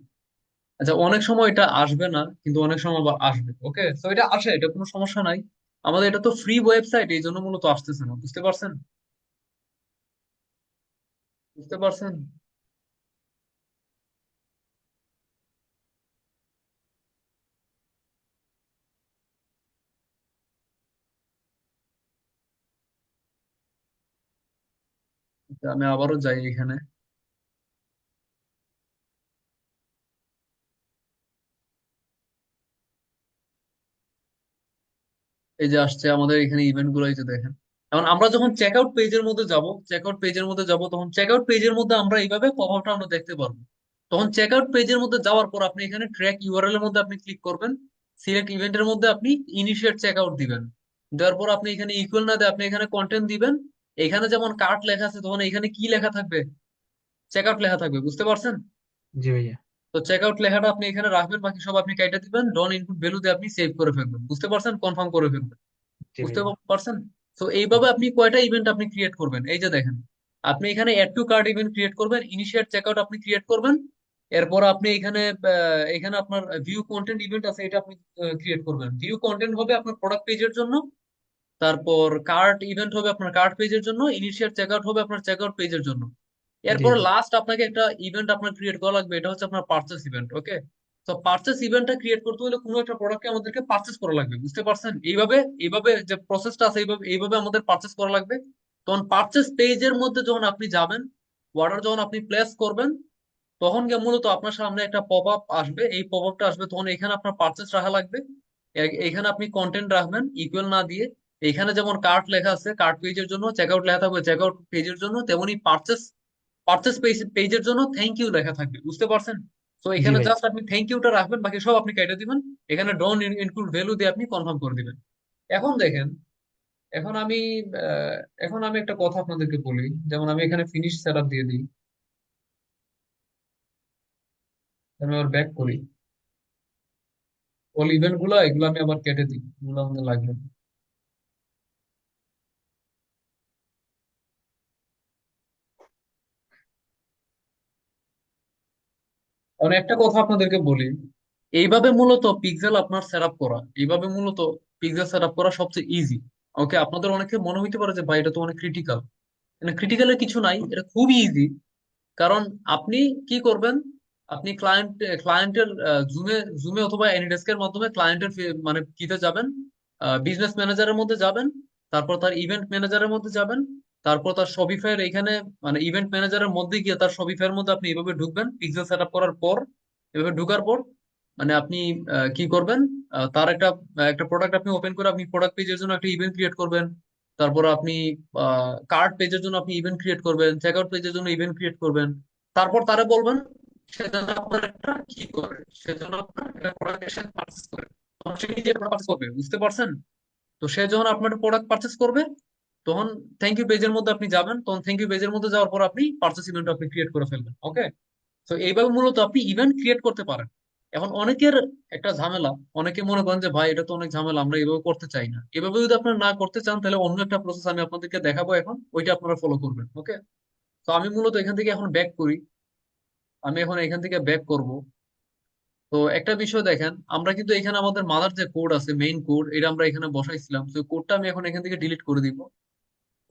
আচ্ছা, অনেক সময় এটা আসবে না, কিন্তু অনেক সময় আবার আসবে। ওকে, তো এটা আসে, এটা কোনো সমস্যা নাই। আমাদের এটা তো ফ্রি ওয়েবসাইট, এই জন্য মূলত আসতেছে না। বুঝতে পারছেন? বুঝতে পারছেন? আচ্ছা, আমি আবারও যাই এখানে। এই যে আসছে আমাদের এখানে ইভেন্ট গুলো, এই যে দেখেন। এখন আমরা যখন চেক আউট পেজের মধ্যে যাব, চেক আউট পেজের মধ্যে যাব, তখন চেক আউট পেজের মধ্যে আমরা এইভাবে প্রভাবটা আমরা দেখতে পারবো। তখন চেক আউট পেজের মধ্যে যাওয়ার পর আপনি এখানে ট্র্যাক ইউআরএল এর মধ্যে আপনি ক্লিক করবেন। সিলেক্ট ইভেন্টের মধ্যে আপনি ইনিশিয়েট চেক আউট দিবেন। দেওয়ার পর আপনি এখানে ইকুয়াল না দিয়ে আপনি এখানে কন্টেন্ট দিবেন। এখানে যেমন কার্ট লেখা আছে, তখন এখানে কি লেখা থাকবে, চেক আউট লেখা থাকবে। বুঝতে পারছেন? জি ভাইয়া। তো চেক আউট লেখাটা আপনি এখানে রাখবেন, বাকি সব আপনি কেটে দিবেন, ডন ইনপুট ভ্যালু দিয়ে আপনি সেভ করে ফেলবেন। বুঝতে পারছেন? কনফার্ম করে ফেলবেন। জি বুঝতে ভাইয়া। পারছেন? তো এইভাবে আপনি কয়টা ইভেন্ট আপনি ক্রিয়েট করবেন, এই যে দেখেন। আপনি এখানে add to cart event create করবেন, ইনিশিয়েট চেকআউট আপনি ক্রিয়েট করবেন। এরপর আপনি এখানে এখানে আপনার ভিউ কন্টেন্ট ইভেন্ট আছে, এটা আপনি ক্রিয়েট করবেন। ভিউ কন্টেন্ট হবে আপনার প্রোডাক্ট পেজের জন্য। তারপর কার্ট ইভেন্ট হবে আপনার কার্ট পেজের জন্য, ইনিশিয়েট চেকআউট হবে আপনার চেকআউট পেজের জন্য। জি এরপর জি। লাস্ট আপনাকে একটা ইভেন্ট আপনার ক্রিয়েট করা লাগবে, এটা হচ্ছে আপনার পার্চেস ইভেন্ট। ওকে, তো পার্চেস ইভেন্টটা ক্রিয়েট করতে হলে কোনো একটা প্রোডাক্টকে আমাদেরকে পার্চেস করা লাগবে। বুঝতে পারছেন? এইভাবে এইভাবে যে প্রসেসটা আছে, এইভাবে এইভাবে আমাদের পার্চেস করা লাগবে। তখন পার্চেস পেজের মধ্যে যখন আপনি যাবেন, অর্ডার যখন আপনি প্লেস করবেন, তখন গিয়ে মূলত আপনার সামনে একটা পপ আপ আসবে। এই পপ আপটা আসবে, তখন এখানে আপনার পার্চেস রাখা লাগবে। এখানে আপনি কন্টেন্ট রাখবেন ইকুয়াল না দিয়ে। এখানে যেমন কার্ট লেখা আছে কার্ট পেজের জন্য, চেকআউট লেখা থাকবে চেকআউট পেজের জন্য, তেমনি পার্চেস পার্চেস পেজের জন্য থ্যাংক ইউ লেখা থাকবে। বুঝতে পারছেন? তো জি এখানে ভাই। জাস্ট আপনি থ্যাংক ইউটা রাখবেন, বাকি সব আপনি কেটে দিবেন। এখানে ডোন্ট ইনক্লুড ভ্যালু দিয়ে আপনি কনফার্ম করে দিবেন। এখন দেখেন, এখন আমি আহ, এখন আমি একটা কথা আপনাদেরকে বলি। যেমন আমি এখানে ফিনিশ সেটআপ দিয়ে দিই, আমি আবার ব্যাক করি, অল ইভেন্ট গুলো এগুলো আমি আবার কেটে দিই, এগুলো আমাদের লাগবে না। কারণ একটা কথা আপনাদেরকে বলি, এইভাবে মূলত পিক্সেল আপনার সেট আপ করা, এইভাবে মূলত পিক্সেল সেট আপ করা সবচেয়ে ইজি। ওকে, আপনাদের অনেকে মনে হইতে পারে যে ভাই এটা তো অনেক ক্রিটিক্যাল। ক্রিটিক্যালের কিছু নাই, এটা খুবই ইজি। কারণ আপনি কি করবেন, আপনি ক্লায়েন্টের জুমে জুমে অথবা এনিডেস্কের মাধ্যমে ক্লায়েন্টের মানে কিতে যাবেন, বিজনেস ম্যানেজারের মধ্যে যাবেন, তারপর তার ইভেন্ট ম্যানেজারের মধ্যে যাবেন, তারপর তার শপিফাইয়ের এখানে মানে ইভেন্ট ম্যানেজারের মধ্যে গিয়ে তার শপিফাইয়ের মধ্যে আপনি এভাবে ঢুকবেন পিক্সেল সেট আপ করার পর। এভাবে ঢুকার পর মানে আপনি কি করবেন, তার একটা একটা প্রোডাক্ট আপনি ওপেন করে আপনি প্রোডাক্ট পেজের জন্য একটা ইভেন্ট ক্রিয়েট করবেন। তারপর আপনি কার্ড পেজের জন্য আপনি ইভেন্ট ক্রিয়েট করবেন, চেক আউট পেজের জন্য ইভেন্ট ক্রিয়েট করবেন। তারপর তারা বলবেন সে যেন আপনার একটা কি করে, সে যেন আপনার একটা প্রোডাক্ট এসে পারচেস করে। তখন সে নিজে পারচেস করবে, বুঝতে পারছেন? তো সে যখন আপনার প্রোডাক্ট পারচেস করবে, তখন থ্যাংক ইউ পেজের মধ্যে আপনি যাবেন, তখন থ্যাংক ইউ পেজের মধ্যে যাওয়ার পর আপনি পারচেস ইভেন্ট আপনি ক্রিয়েট করে ফেলবেন। ওকে, তো এইভাবে মূলত আপনি ইভেন্ট ক্রিয়েট করতে পারেন। এখন অনেকের একটা ঝামেলা, অনেকে মনে করেন যে ভাই এটা তো অনেক ঝামেলা, আমরা এভাবে করতে চাই না। এভাবে যদি আপনারা না করতে চান তাহলে অন্য একটা প্রসেস আমি আপনাদেরকে দেখাবো এখন, ওইটা আপনারা ফলো করবেন। ওকে, তো আমি মূলত এখান থেকে এখন ব্যাক করি, আমি এখন এখান থেকে ব্যাক করব। তো একটা বিষয় দেখেন, আমরা কিন্তু এখানে আমাদের মাদার যে কোড আছে, মেইন কোড, এটা আমরা এখানে বসাইছিলাম, তো কোডটা আমি এখন এখান থেকে ডিলিট করে দিব।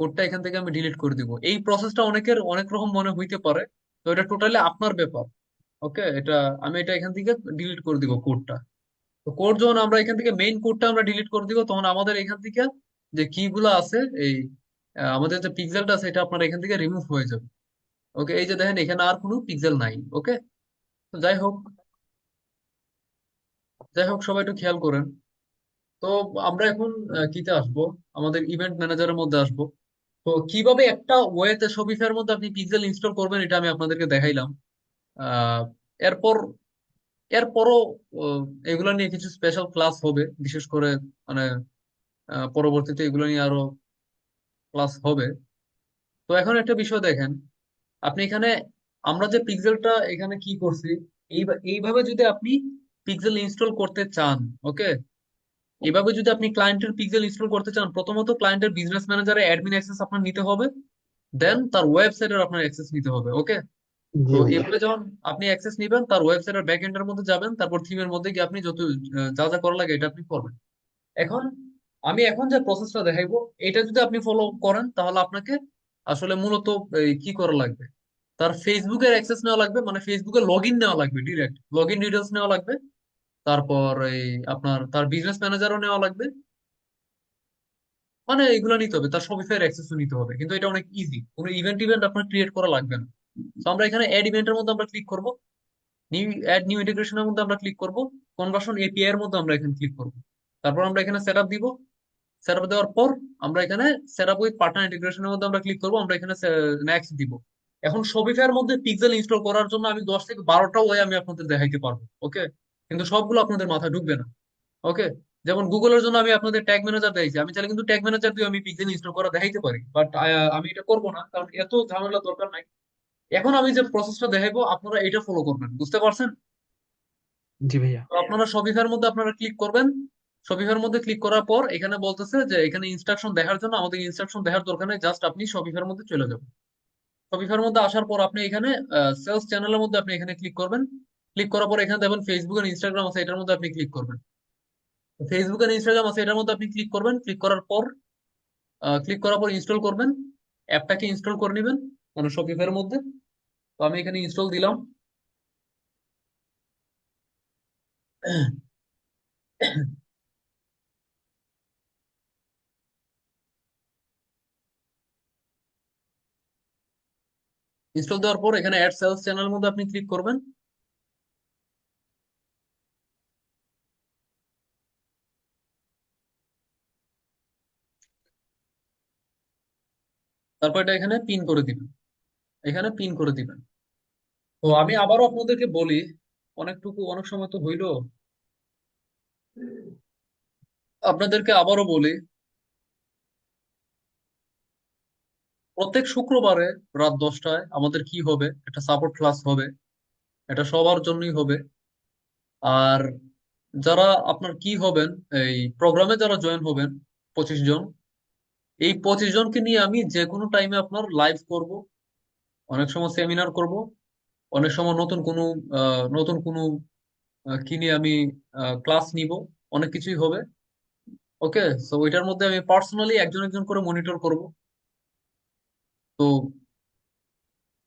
কোডটা এখান থেকে আমি ডিলিট করে দিব। এই প্রসেসটা অনেকের অনেক রকম মনে হইতে পারে, তো এটা টোটালি আপনার ব্যাপার। ওকে, এটা আমি এটা এখান থেকে ডিলিট করে দিব কোডটা। তো কোড যখন আমরা এখান থেকে মেইন কোডটা আমরা ডিলিট করে দিব, তখন আমাদের এখান থেকে যে কি গুলো আছে, এই আমাদের যে পিক্সেলটা আছে এটা আপনার এখান থেকে রিমুভ হয়ে যাবে। ওকে, এই যে দেখেন এখানে আর কোনো পিক্সেল নাই। ওকে, তো যাই হোক সবাই একটু খেয়াল করেন। তো আমরা এখন কিতে আসবো, আমাদের ইভেন্ট ম্যানেজারের মধ্যে আসবো। তো কিভাবে একটা ওয়েতে শপিফাইয়ের মধ্যে আপনি পিক্সেল ইনস্টল করবেন এটা আমি আপনাদেরকে দেখাইলাম। আহ এরপর এরপরও এগুলো নিয়ে কিছু স্পেশাল ক্লাস হবে, বিশেষ করে মানে পরবর্তীতে এগুলো নিয়ে আরো ক্লাস হবে। তো এখন একটা বিষয় দেখেন, আপনি এখানে আমরা যে পিক্সেলটা এখানে কি করছি, এইভাবে যদি আপনি পিক্সেল ইনস্টল করতে চান, ওকে, এইভাবে যদি আপনি ক্লায়েন্টের পিক্সেল ইনস্টল করতে চান, প্রথমত ক্লায়েন্টের বিজনেস ম্যানেজারের অ্যাডমিন অ্যাক্সেস আপনার নিতে হবে, দেন তার ওয়েবসাইটের আপনার অ্যাক্সেস নিতে হবে। ওকে, জি তো ভাইয়া। এভাবে যখন আপনি অ্যাক্সেস নিবেন, তার ওয়েবসাইটের ব্যাক এন্ডের মধ্যে যাবেন, তারপর থিমের মধ্যে গিয়ে আপনি যত যা যা করা লাগে এটা আপনি করবেন। এখন আমি এখন যে প্রসেসটা দেখাইবো, এটা যদি আপনি ফলো করেন তাহলে আপনাকে আসলে মূলত এই কি করা লাগবে, তার ফেসবুকের অ্যাক্সেস নেওয়া লাগবে, মানে ফেসবুকে লগ ইন নেওয়া লাগবে, ডিরেক্ট লগ ইন ডিটেলস নেওয়া লাগবে। তারপর এই আপনার তার বিজনেস ম্যানেজারও নেওয়া লাগবে, মানে এগুলো নিতে হবে, তার শপিফাই অ্যাক্সেসও নিতে হবে। কিন্তু এটা অনেক ইজি, কোনো ইভেন্ট ইভেন্ট আপনার ক্রিয়েট করা লাগবে না। তো আমরা এখানে অ্যাড ইভেন্টের মধ্যে আমরা ক্লিক করব, নিউ অ্যাড নিউ ইন্টিগ্রেশনের মধ্যে আমরা ক্লিক করব, কনভার্সন এপিআই এর মধ্যে আমরা এখানে ক্লিক করব। তারপর আমরা এখানে সেট আপ দিব, সেট আপ দেওয়ার পর আমরা এখানে সেট আপ উইথ পার্টনার ইন্টিগ্রেশনের মধ্যে আমরা ক্লিক করবো, আমরা এখানে নেক্সট দিব। এখন শপিফাই এর মধ্যে পিক্সেল ইনস্টল করার জন্য আমি 10 থেকে 12টা ওয়ে আমি আপনাদের দেখাইতে পারবো। ওকে, কিন্তু সবগুলো আপনাদের মাথায় ঢুকবে না। ওকে, যেমন গুগলের জন্য আমি আপনাদের ট্যাগ ম্যানেজার দেখাইছি, আমি চাইলে কিন্তু ট্যাগ ম্যানেজার দিয়ে আমি পিক্সেল ইনস্টল করা দেখাইতে পারি, বাট আমি এটা করবো না, কারণ এত ঝামেলা দরকার নাই। এখন আমি যে প্রসেসটা দেখাইবো আপনারা এটা ফলো করবেন, বুঝতে পারছেন? জি ভাইয়া। তো আপনারা শপিফাইয়ের মধ্যে আপনারা ক্লিক করবেন। শপিফাইয়ের মধ্যে ক্লিক করার পর এখানে বলতেছে যে এখানে ইনস্ট্রাকশন দেখার জন্য, আমাদের ইনস্ট্রাকশন দেখার দরকার নেই, জাস্ট আপনি শপিফাইয়ের মধ্যে চলে যাবেন। শপিফাইয়ের মধ্যে আসার পর আপনি এখানে সেলস চ্যানেলের মধ্যে আপনি এখানে ক্লিক করবেন। ক্লিক করার পর এখানে দেখবেন ফেসবুক আর ইনস্টাগ্রাম আছে, এটার মধ্যে আপনি ক্লিক করবেন। ফেসবুক আর ইনস্টাগ্রাম আছে এটার মধ্যে আপনি ক্লিক করবেন। ক্লিক করার পর ইনস্টল করবেন, অ্যাপটাকে ইনস্টল করে নেবেন, মানে শপিফাইয়ের মধ্যে। তো আমি এখানে ইনস্টল দিলাম। ইনস্টল দেওয়ার পর এখানে অ্যাড সেলস চ্যানেলের মধ্যে আপনি ক্লিক করবেন। তারপর এটা এখানে পিন করে দিবেন, এখানে পিন করে দিবেন। তো আমি আবারও আপনাদেরকে বলি, অনেক সময় তো হইলো, আপনাদেরকে আবারও বলি, প্রত্যেক শুক্রবারে রাত 10টায় আমাদের কি হবে, একটা সাপোর্ট ক্লাস হবে। এটা সবার জন্যই হবে। আর যারা আপনার কি হবেন, এই প্রোগ্রামে যারা জয়েন হবেন, 25 জন, এই 25 জনকে নিয়ে আমি যে কোনো টাইমে আপনার লাইভ করব, অনেক সময় সেমিনার করব, অনেক সময় নতুন কোনো কি নিয়ে আমি ক্লাস নিব, অনেক কিছুই হবে। ওকে, সো ওইটার মধ্যে আমি পার্সোনালি একজন একজন করে মনিটর করব। তো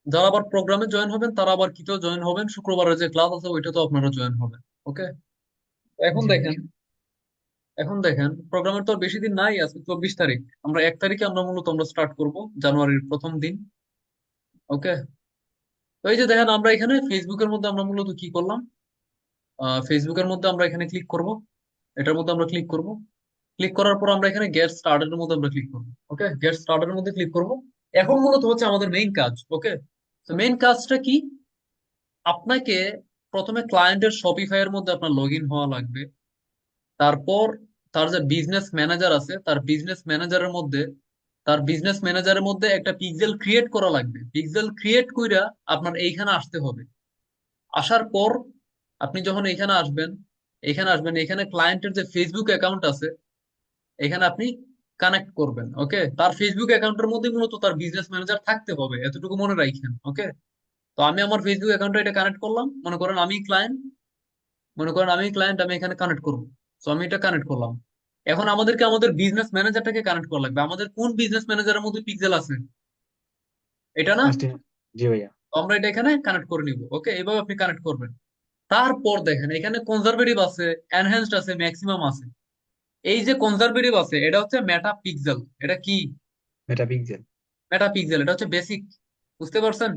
যারা আবার প্রোগ্রামে জয়েন হবেন তারা আবার কিতেও জয়েন হবেন, শুক্রবারের যে ক্লাস আছে ওইটাতেও আপনারা জয়েন হবেন। ওকে, এখন জি দেখেন, ভাইয়া। প্রোগ্রামের তো আর বেশি দিন নাই, আজকে 24 তারিখ। আমরা 1 তারিখে আমরা স্টার্ট করব, জানুয়ারির প্রথম দিন। ওকে, তো এই যে দেখেন, আমরা এখানে ফেসবুকের মধ্যে আমরা মূলত কি করলাম, ফেসবুকের মধ্যে আমরা এখানে ক্লিক করব, এটার মধ্যে আমরা ক্লিক করব। ক্লিক করার পর আমরা এখানে গেট স্টার্টের মধ্যে আমরা ক্লিক করব। ওকে, গেট স্টার্টের মধ্যে ক্লিক করব। এখন মূলত হচ্ছে আমাদের মেইন কাজ। ওকে, তো মেইন কাজটা কি, আপনাকে প্রথমে ক্লায়েন্টের শপিফাই এর মধ্যে আপনার লগ ইন হওয়া লাগবে। তারপর তার যে বিজনেস ম্যানেজার আছে, তার বিজনেস ম্যানেজারের মধ্যে একটা পিক্সেল ক্রিয়েট করা লাগবে। পিক্সেল ক্রিয়েট কইরা আপনার এইখানে আসতে হবে। আসার পর আপনি যখন এখানে আসবেন, এখানে ক্লায়েন্টের যে ফেসবুক অ্যাকাউন্ট আছে, এখানে আপনি কানেক্ট করবেন। ওকে, তার ফেসবুক অ্যাকাউন্টের মধ্যে মূলত তার বিজনেস ম্যানেজার থাকতে হবে, এতটুকু মনে রাখেন। ওকে, তো আমি আমার ফেসবুক অ্যাকাউন্টে এটা কানেক্ট করলাম, মনে করেন আমি ক্লায়েন্ট, আমি এখানে কানেক্ট করবো। তো আমি এটা কানেক্ট করলাম। এখন আমাদেরকে আমাদের বিজনেস ম্যানেজারটাকে কানেক্ট করা লাগবে। আমাদের কোন বিজনেস ম্যানেজারের মধ্যে পিক্সেল আছে, এটা না? ফার্স্টে। জি ভাইয়া। তো আমরা এটা এখানে কানেক্ট করে নিব। ওকে, এইভাবে আপনি কানেক্ট করবেন। তারপর দেখেন, এখানে কনজারভেটিভ আছে, এনহ্যান্সড আছে, ম্যাক্সিমাম আছে। এই যে কনজারভেটিভ আছে, এটা হচ্ছে মেটা পিক্সেল। এটা কি? মেটাপিক্সেল। মেটা পিক্সেল, এটা হচ্ছে বেসিক। বুঝতে পারছেন?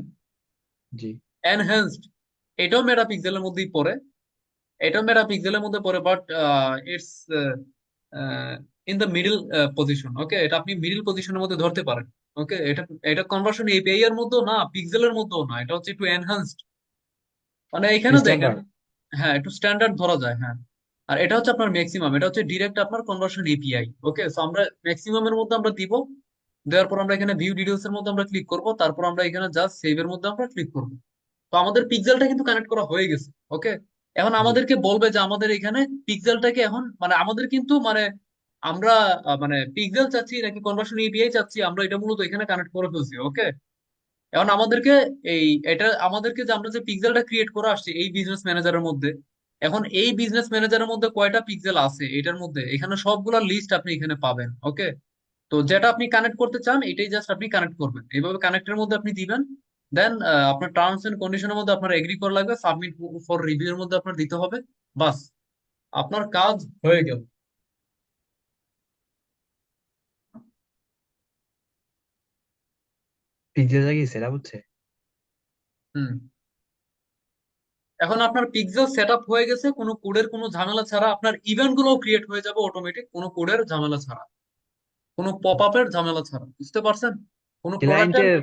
জি। এনহ্যান্সড, এটাও মেটা পিক্সেলের মধ্যেই পড়ে। এটাও মেটা পিক্সেলের মধ্যে পড়ে, but it's in the middle position. Okay, এটা আপনি মিডল পজিশনের মধ্যে ধরতে পারেন। ওকে, এটা এটা কনভার্সন এপিআই এর মধ্যেও না, পিক্সেলের মধ্যেও না, এটা হচ্ছে একটু এনহান্সড। মানে এখানে দেখেন, স্ট্যান্ডার্ড। হ্যাঁ, একটু স্ট্যান্ডার্ড ধরা যায়, হ্যাঁ। আর এটা হচ্ছে আপনার ম্যাক্সিমাম, এটা হচ্ছে ডিরেক্ট আপনার কনভার্সন এপিআই। ওকে, সো আমরা ম্যাক্সিমামের মধ্যে আমরা দিব। দেওয়ার পর আমরা এখানে ভিউ ডিটেলস এর মধ্যে আমরা ক্লিক করব, তারপর আমরা এখানে জাস্ট সেভ এর মধ্যে আমরা ক্লিক করব। তো আমাদের পিক্সেলটা কিন্তু কানেক্ট করা হয়ে গেছে। ওকে, এখন জি। আমাদেরকে বলবে যে আমাদের এখানে পিক্সেলটাকে এখন মানে আমাদের কিন্তু মানে আমরা মানে পিক্সেল চাচ্ছি নাকি কনভার্সন এপিআই চাচ্ছি, আমরা এটা মূলত এখানে কানেক্ট করে ফেলছি। ওকে, এখন আমাদেরকে এই এটা আমাদেরকে যে আমরা যে পিক্সেলটা ক্রিয়েট করে আসছি এই বিজনেস ম্যানেজারের মধ্যে, এখন এই বিজনেস ম্যানেজারের মধ্যে কয়টা পিক্সেল আছে এটার মধ্যে, এখানে সবগুলা লিস্ট আপনি এখানে পাবেন। ওকে, তো যেটা আপনি কানেক্ট করতে চান এটাই জাস্ট আপনি কানেক্ট করবেন, এইভাবে কানেক্টের মধ্যে আপনি দিবেন। দেন আপনার টার্মস এন্ড কন্ডিশনের মধ্যে আপনার এগ্রি করা লাগবে, সাবমিট ফর রিভিউ এর মধ্যে আপনার দিতে হবে। বাস, আপনার কাজ হয়ে গেল। পিক্সেল কি সেট আপ হচ্ছে? হুম, এখন আপনার পিক্সেল সেট আপ হয়ে গেছে, কোনো কোডের কোনো ঝামেলা ছাড়া। আপনার ইভেন্ট গুলো ক্রিয়েট হয়ে যাবে অটোমেটিক, কোনো কোডের ঝামেলা ছাড়া, কোনো পপ আপের ঝামেলা ছাড়া। বুঝতে পারছেন? কোনো প্রোডাক্টের, ক্লায়েন্টের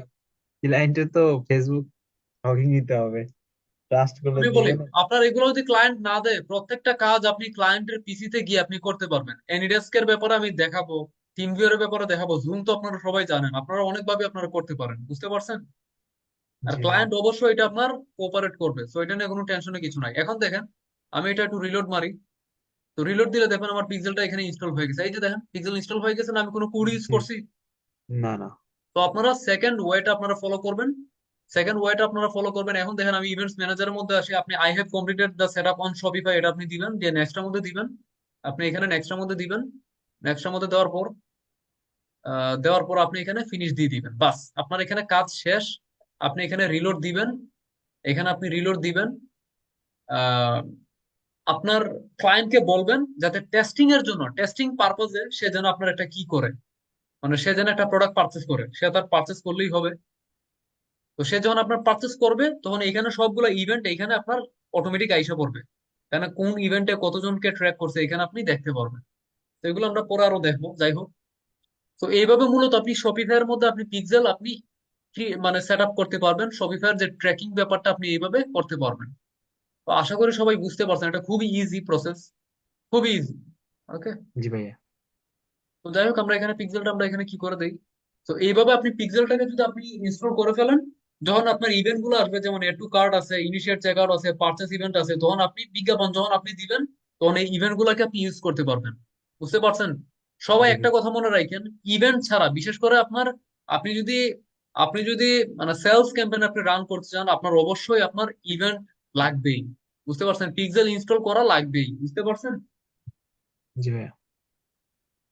ক্লায়েন্টের তো ফেসবুক লগইন দিতে হবে, ট্রাস্ট করলে আমি বলি, দিবে না। আপনার এগুলো যদি ক্লায়েন্ট না দেয়, প্রত্যেকটা কাজ আপনি ক্লায়েন্টের পিসিতে গিয়ে আপনি করতে পারবেন। এনিডেস্কের ব্যাপারে আমি দেখাবো, টিম ভিউয়ারের ব্যাপারে দেখাবো, জুম তো আপনারা সবাই জানেন, আপনারা অনেকভাবে আপনারা করতে পারেন। বুঝতে পারছেন? আর জি ভাইয়া। ক্লায়েন্ট অবশ্যই এটা আপনার কোঅপারেট করবে, সো এটা নিয়ে কোনো টেনশনের কিছু নাই। এখন দেখেন, আমি এটা একটু রিলোড মারি। তো রিলোড দিলে দেখবেন আমার পিক্সেলটা এখানে ইনস্টল হয়ে গেছে। এই যে দেখেন, পিক্সেল ইনস্টল হয়ে গেছে না, আমি কোনো কোড ইউজ জি। করছি? না না। তো আপনারা সেকেন্ড ওয়েটা আপনারা ফলো করবেন। এখন দেখেন, আমি ইভেন্টস ম্যানেজারের মধ্যে আসি। আপনি I have completed the setup on Shopify, এটা আপনি দিবেন, দিয়ে নেক্সট এর মধ্যে দিবেন। আপনি এখানে নেক্সট এর মধ্যে দিবেন। নেক্সট এর মধ্যে দেওয়ার পর আপনি এখানে ফিনিশ দিয়ে দিবেন। বাস, আপনার এখানে কাজ শেষ। আপনি এখানে রিলোড দিবেন। এখানে আপনি রিলোড দিবেন। আহ, আপনার ক্লায়েন্টকে বলবেন যাতে টেস্টিং পারপোজে সে যেন আপনার একটা কি করে, মানে সে যেন একটা প্রোডাক্ট পারচেস করে, সে তার পারচেস করলেই হবে। তো সে যখন আপনার পারচেস করবে, তখন এখানে সবগুলো ইভেন্ট এখানে আপনার অটোমেটিক আইসা পড়বে। কেন, কোন ইভেন্টে কতজনকে ট্র্যাক করছে এখানে আপনি দেখতে পারবেন। তো এগুলো আমরা পরে আরো দেখবো, যাই হোক। তো এইভাবে মূলত আপনি শপিফাই এর মধ্যে আপনি পিক্সেল আপনি মানে সেট আপ করতে পারবেন। শপিফাই এর যে ট্র্যাকিং ব্যাপারটা আপনি এইভাবে করতে পারবেন। তো আশা করি সবাই বুঝতে পারছেন, এটা খুবই ইজি প্রসেস, খুবই ইজি। ওকে, জি ভাইয়া। তো যাই হোক, আমরা এখানে পিক্সেলটা আমরা এখানে কি করে দেই। তো এইভাবে আপনি পিক্সেলটাকে যদি আপনি ইনস্টল করে ফেলেন, যখন আপনার ইভেন্ট গুলো আসবে, যেমন এড টু কার্ট আছে, ইনিশিয়েট চেকআউট আছে, পারচেস ইভেন্ট আছে, তখন আপনি বিজ্ঞাপন যখন আপনি দিবেন, তখন এই ইভেন্ট গুলাকে আপনি ইউজ করতে পারবেন। বুঝতে পারছেন? সবাই জি একটা ভাই। কথা মনে রাখেন, ইভেন্ট ছাড়া, বিশেষ করে আপনার, আপনি যদি আপনি যদি মানে সেলস ক্যাম্পেইন আপনি রান করতে চান, আপনার অবশ্যই আপনার ইভেন্ট লাগবেই। বুঝতে পারছেন? পিক্সেল ইনস্টল করা লাগবেই। বুঝতে পারছেন? জি ভাইয়া।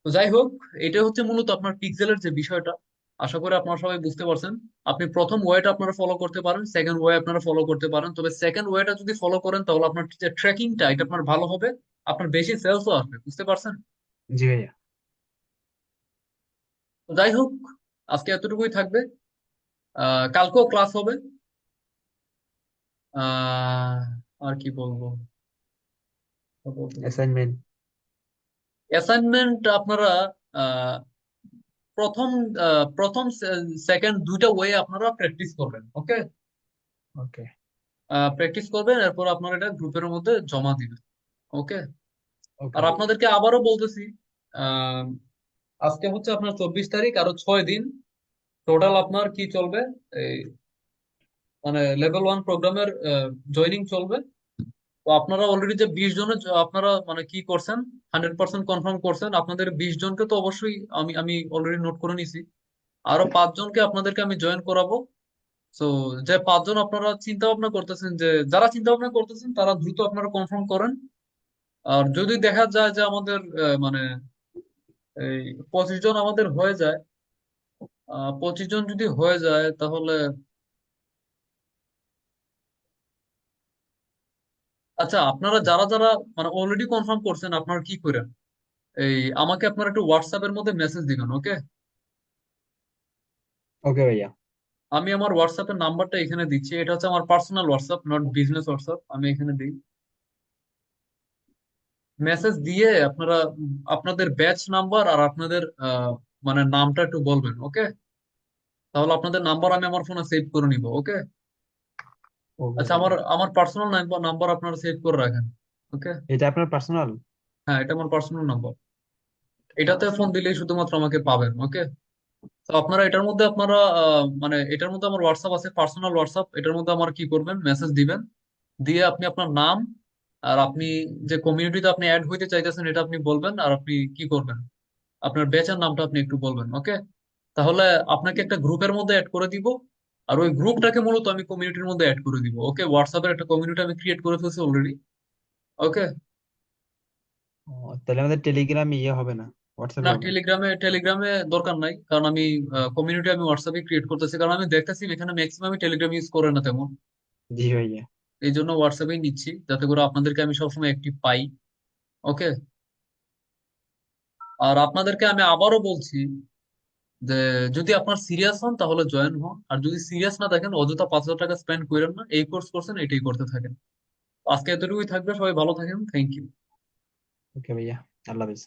তো যাই হোক, এটা হচ্ছে মূলত আপনার পিক্সেলের যে বিষয়টা। আশা করি আপনারা সবাই বুঝতে পারছেন। আপনি প্রথম ওয়েটা আপনারা ফলো করতে পারেন, সেকেন্ড ওয়ে আপনারা ফলো করতে পারেন, তবে সেকেন্ড ওয়েটা যদি ফলো করেন তাহলে আপনার যে ট্র্যাকিংটা এটা আপনার ভালো হবে, আপনার বেশি সেলসও আসবে। বুঝতে পারছেন? জি ভাইয়া। তো যাই হোক, আজকে এতটুকুই থাকবে। কালকেও ক্লাস হবে। আহ আর কি বলবো? অ্যাসাইনমেন্ট। অ্যাসাইনমেন্ট আপনারা আহ, প্রথম প্রথম সেকেন্ড দুইটা ওয়ে আপনারা প্র্যাকটিস করবেন। ওকে, ওকে। প্র্যাকটিস করবেন, এরপর আপনারা এটা গ্রুপের মধ্যে জমা দিবেন। ওকে। ওকে আর ভাইয়া। আপনাদেরকে আবারও বলতেছি, আহ, আজকে হচ্ছে আপনার 24 তারিখ, আরো 6 দিন টোটাল আপনার কি চলবে, এই মানে লেভেল 1 প্রোগ্রামের জয়নিং চলবে। তো আপনারা অলরেডি যে 20 জনের আপনারা মানে কি করছেন, 100% কনফার্ম করছেন, আপনাদের 20 জনকে তো অবশ্যই আমি আমি অলরেডি নোট করে নিছি। আরো 5 জনকে আপনাদেরকে আমি জয়েন করাবো। তো যে 5 জন আপনারা চিন্তা ভাবনা করতেছেন, যে যারা চিন্তা ভাবনা করতেছেন তারা দ্রুত আপনারা কনফার্ম করেন। আর যদি দেখা যায় যে আমাদের মানে এই 25 জন আমাদের হয়ে যায়, 25 জন যদি হয়ে যায় তাহলে, আচ্ছা, আপনারা যারা যারা মানে অলরেডি কনফার্ম করছেন, আপনারা কি করেন, এই আমাকে আপনারা একটু হোয়াটসঅ্যাপের মধ্যে মেসেজ দিবেন। ওকে, ওকে ভাইয়া। আমি আমার হোয়াটসঅ্যাপের নাম্বারটা এখানে দিচ্ছি, এটা হচ্ছে আমার personal WhatsApp, not business WhatsApp. আমি এখানে দিই, মেসেজ দিয়ে আপনারা আপনাদের ব্যাচ নাম্বার আর আপনাদের মানে নামটা একটু বলবেন। ওকে, তাহলে আপনাদের নাম্বার আমি আমার ফোনে সেভ করে নিব। ওকে। ওকে আচ্ছা, আমার ভাইয়া। আমার পার্সোনাল নাম্বার নাম্বার আপনারা সেভ করে রাখেন। ওকে। এটা আপনার পার্সোনাল? হ্যাঁ, এটা আমার পার্সোনাল নাম্বার। এটাতে ফোন দিলেই শুধুমাত্র আমাকে পাবেন। ওকে। তো আপনারা এটার মধ্যে আপনারা মানে এটার মধ্যে আমার হোয়াটসঅ্যাপ আছে, পার্সোনাল হোয়াটসঅ্যাপ, এটার মধ্যে আমার কি করবেন, মেসেজ দিবেন। দিয়ে আপনি আপনার নাম আর আপনি যে কমিউনিটিতে আপনি অ্যাড হইতে চাইতেছেন এটা আপনি বলবেন, আর আপনি কি করবেন, আপনার ব্যাচের নামটা আপনি একটু বলবেন। ওকে। তাহলে আপনাকে একটা গ্রুপের মধ্যে অ্যাড করে দিব। আর ওই গ্রুপটাকে মূলত আমি কমিউনিটির মধ্যে অ্যাড করে দিব। ওকে, হোয়াটসঅ্যাপের একটা কমিউনিটি আমি ক্রিয়েট করে ফেলছি অলরেডি। ওকে। ও, তাহলে আমাদের টেলিগ্রাম ইয়ে হবে না, না, হোয়াটসঅ্যাপে হবে? টেলিগ্রামে টেলিগ্রামে দরকার নাই, কারণ আমি কমিউনিটি আমি হোয়াটসঅ্যাপে ক্রিয়েট করতেছি, কারণ আমি দেখতেছি এখানে ম্যাক্সিমাম টেলিগ্রাম ইউজ করে না তেমন। জি ভাইয়া। এই জন্য হোয়াটসঅ্যাপেই নিচ্ছি, যাতে করে আপনাদেরকে আমি সবসময় অ্যাক্টিভ পাই। ওকে। আর আপনাদেরকে আমি আবারও বলছি যে যদি আপনার সিরিয়াস হন তাহলে জয়েন হন, আর যদি সিরিয়াস না থাকেন অযথা 5,000 টাকা স্পেন্ড করেন না, এই কোর্স করছেন এটাই করতে থাকেন। আজকে এতটুকুই থাকবে, সবাই ভালো থাকেন, থ্যাংক ইউ। ওকে ভাইয়া। আল্লাহ হাফেজ।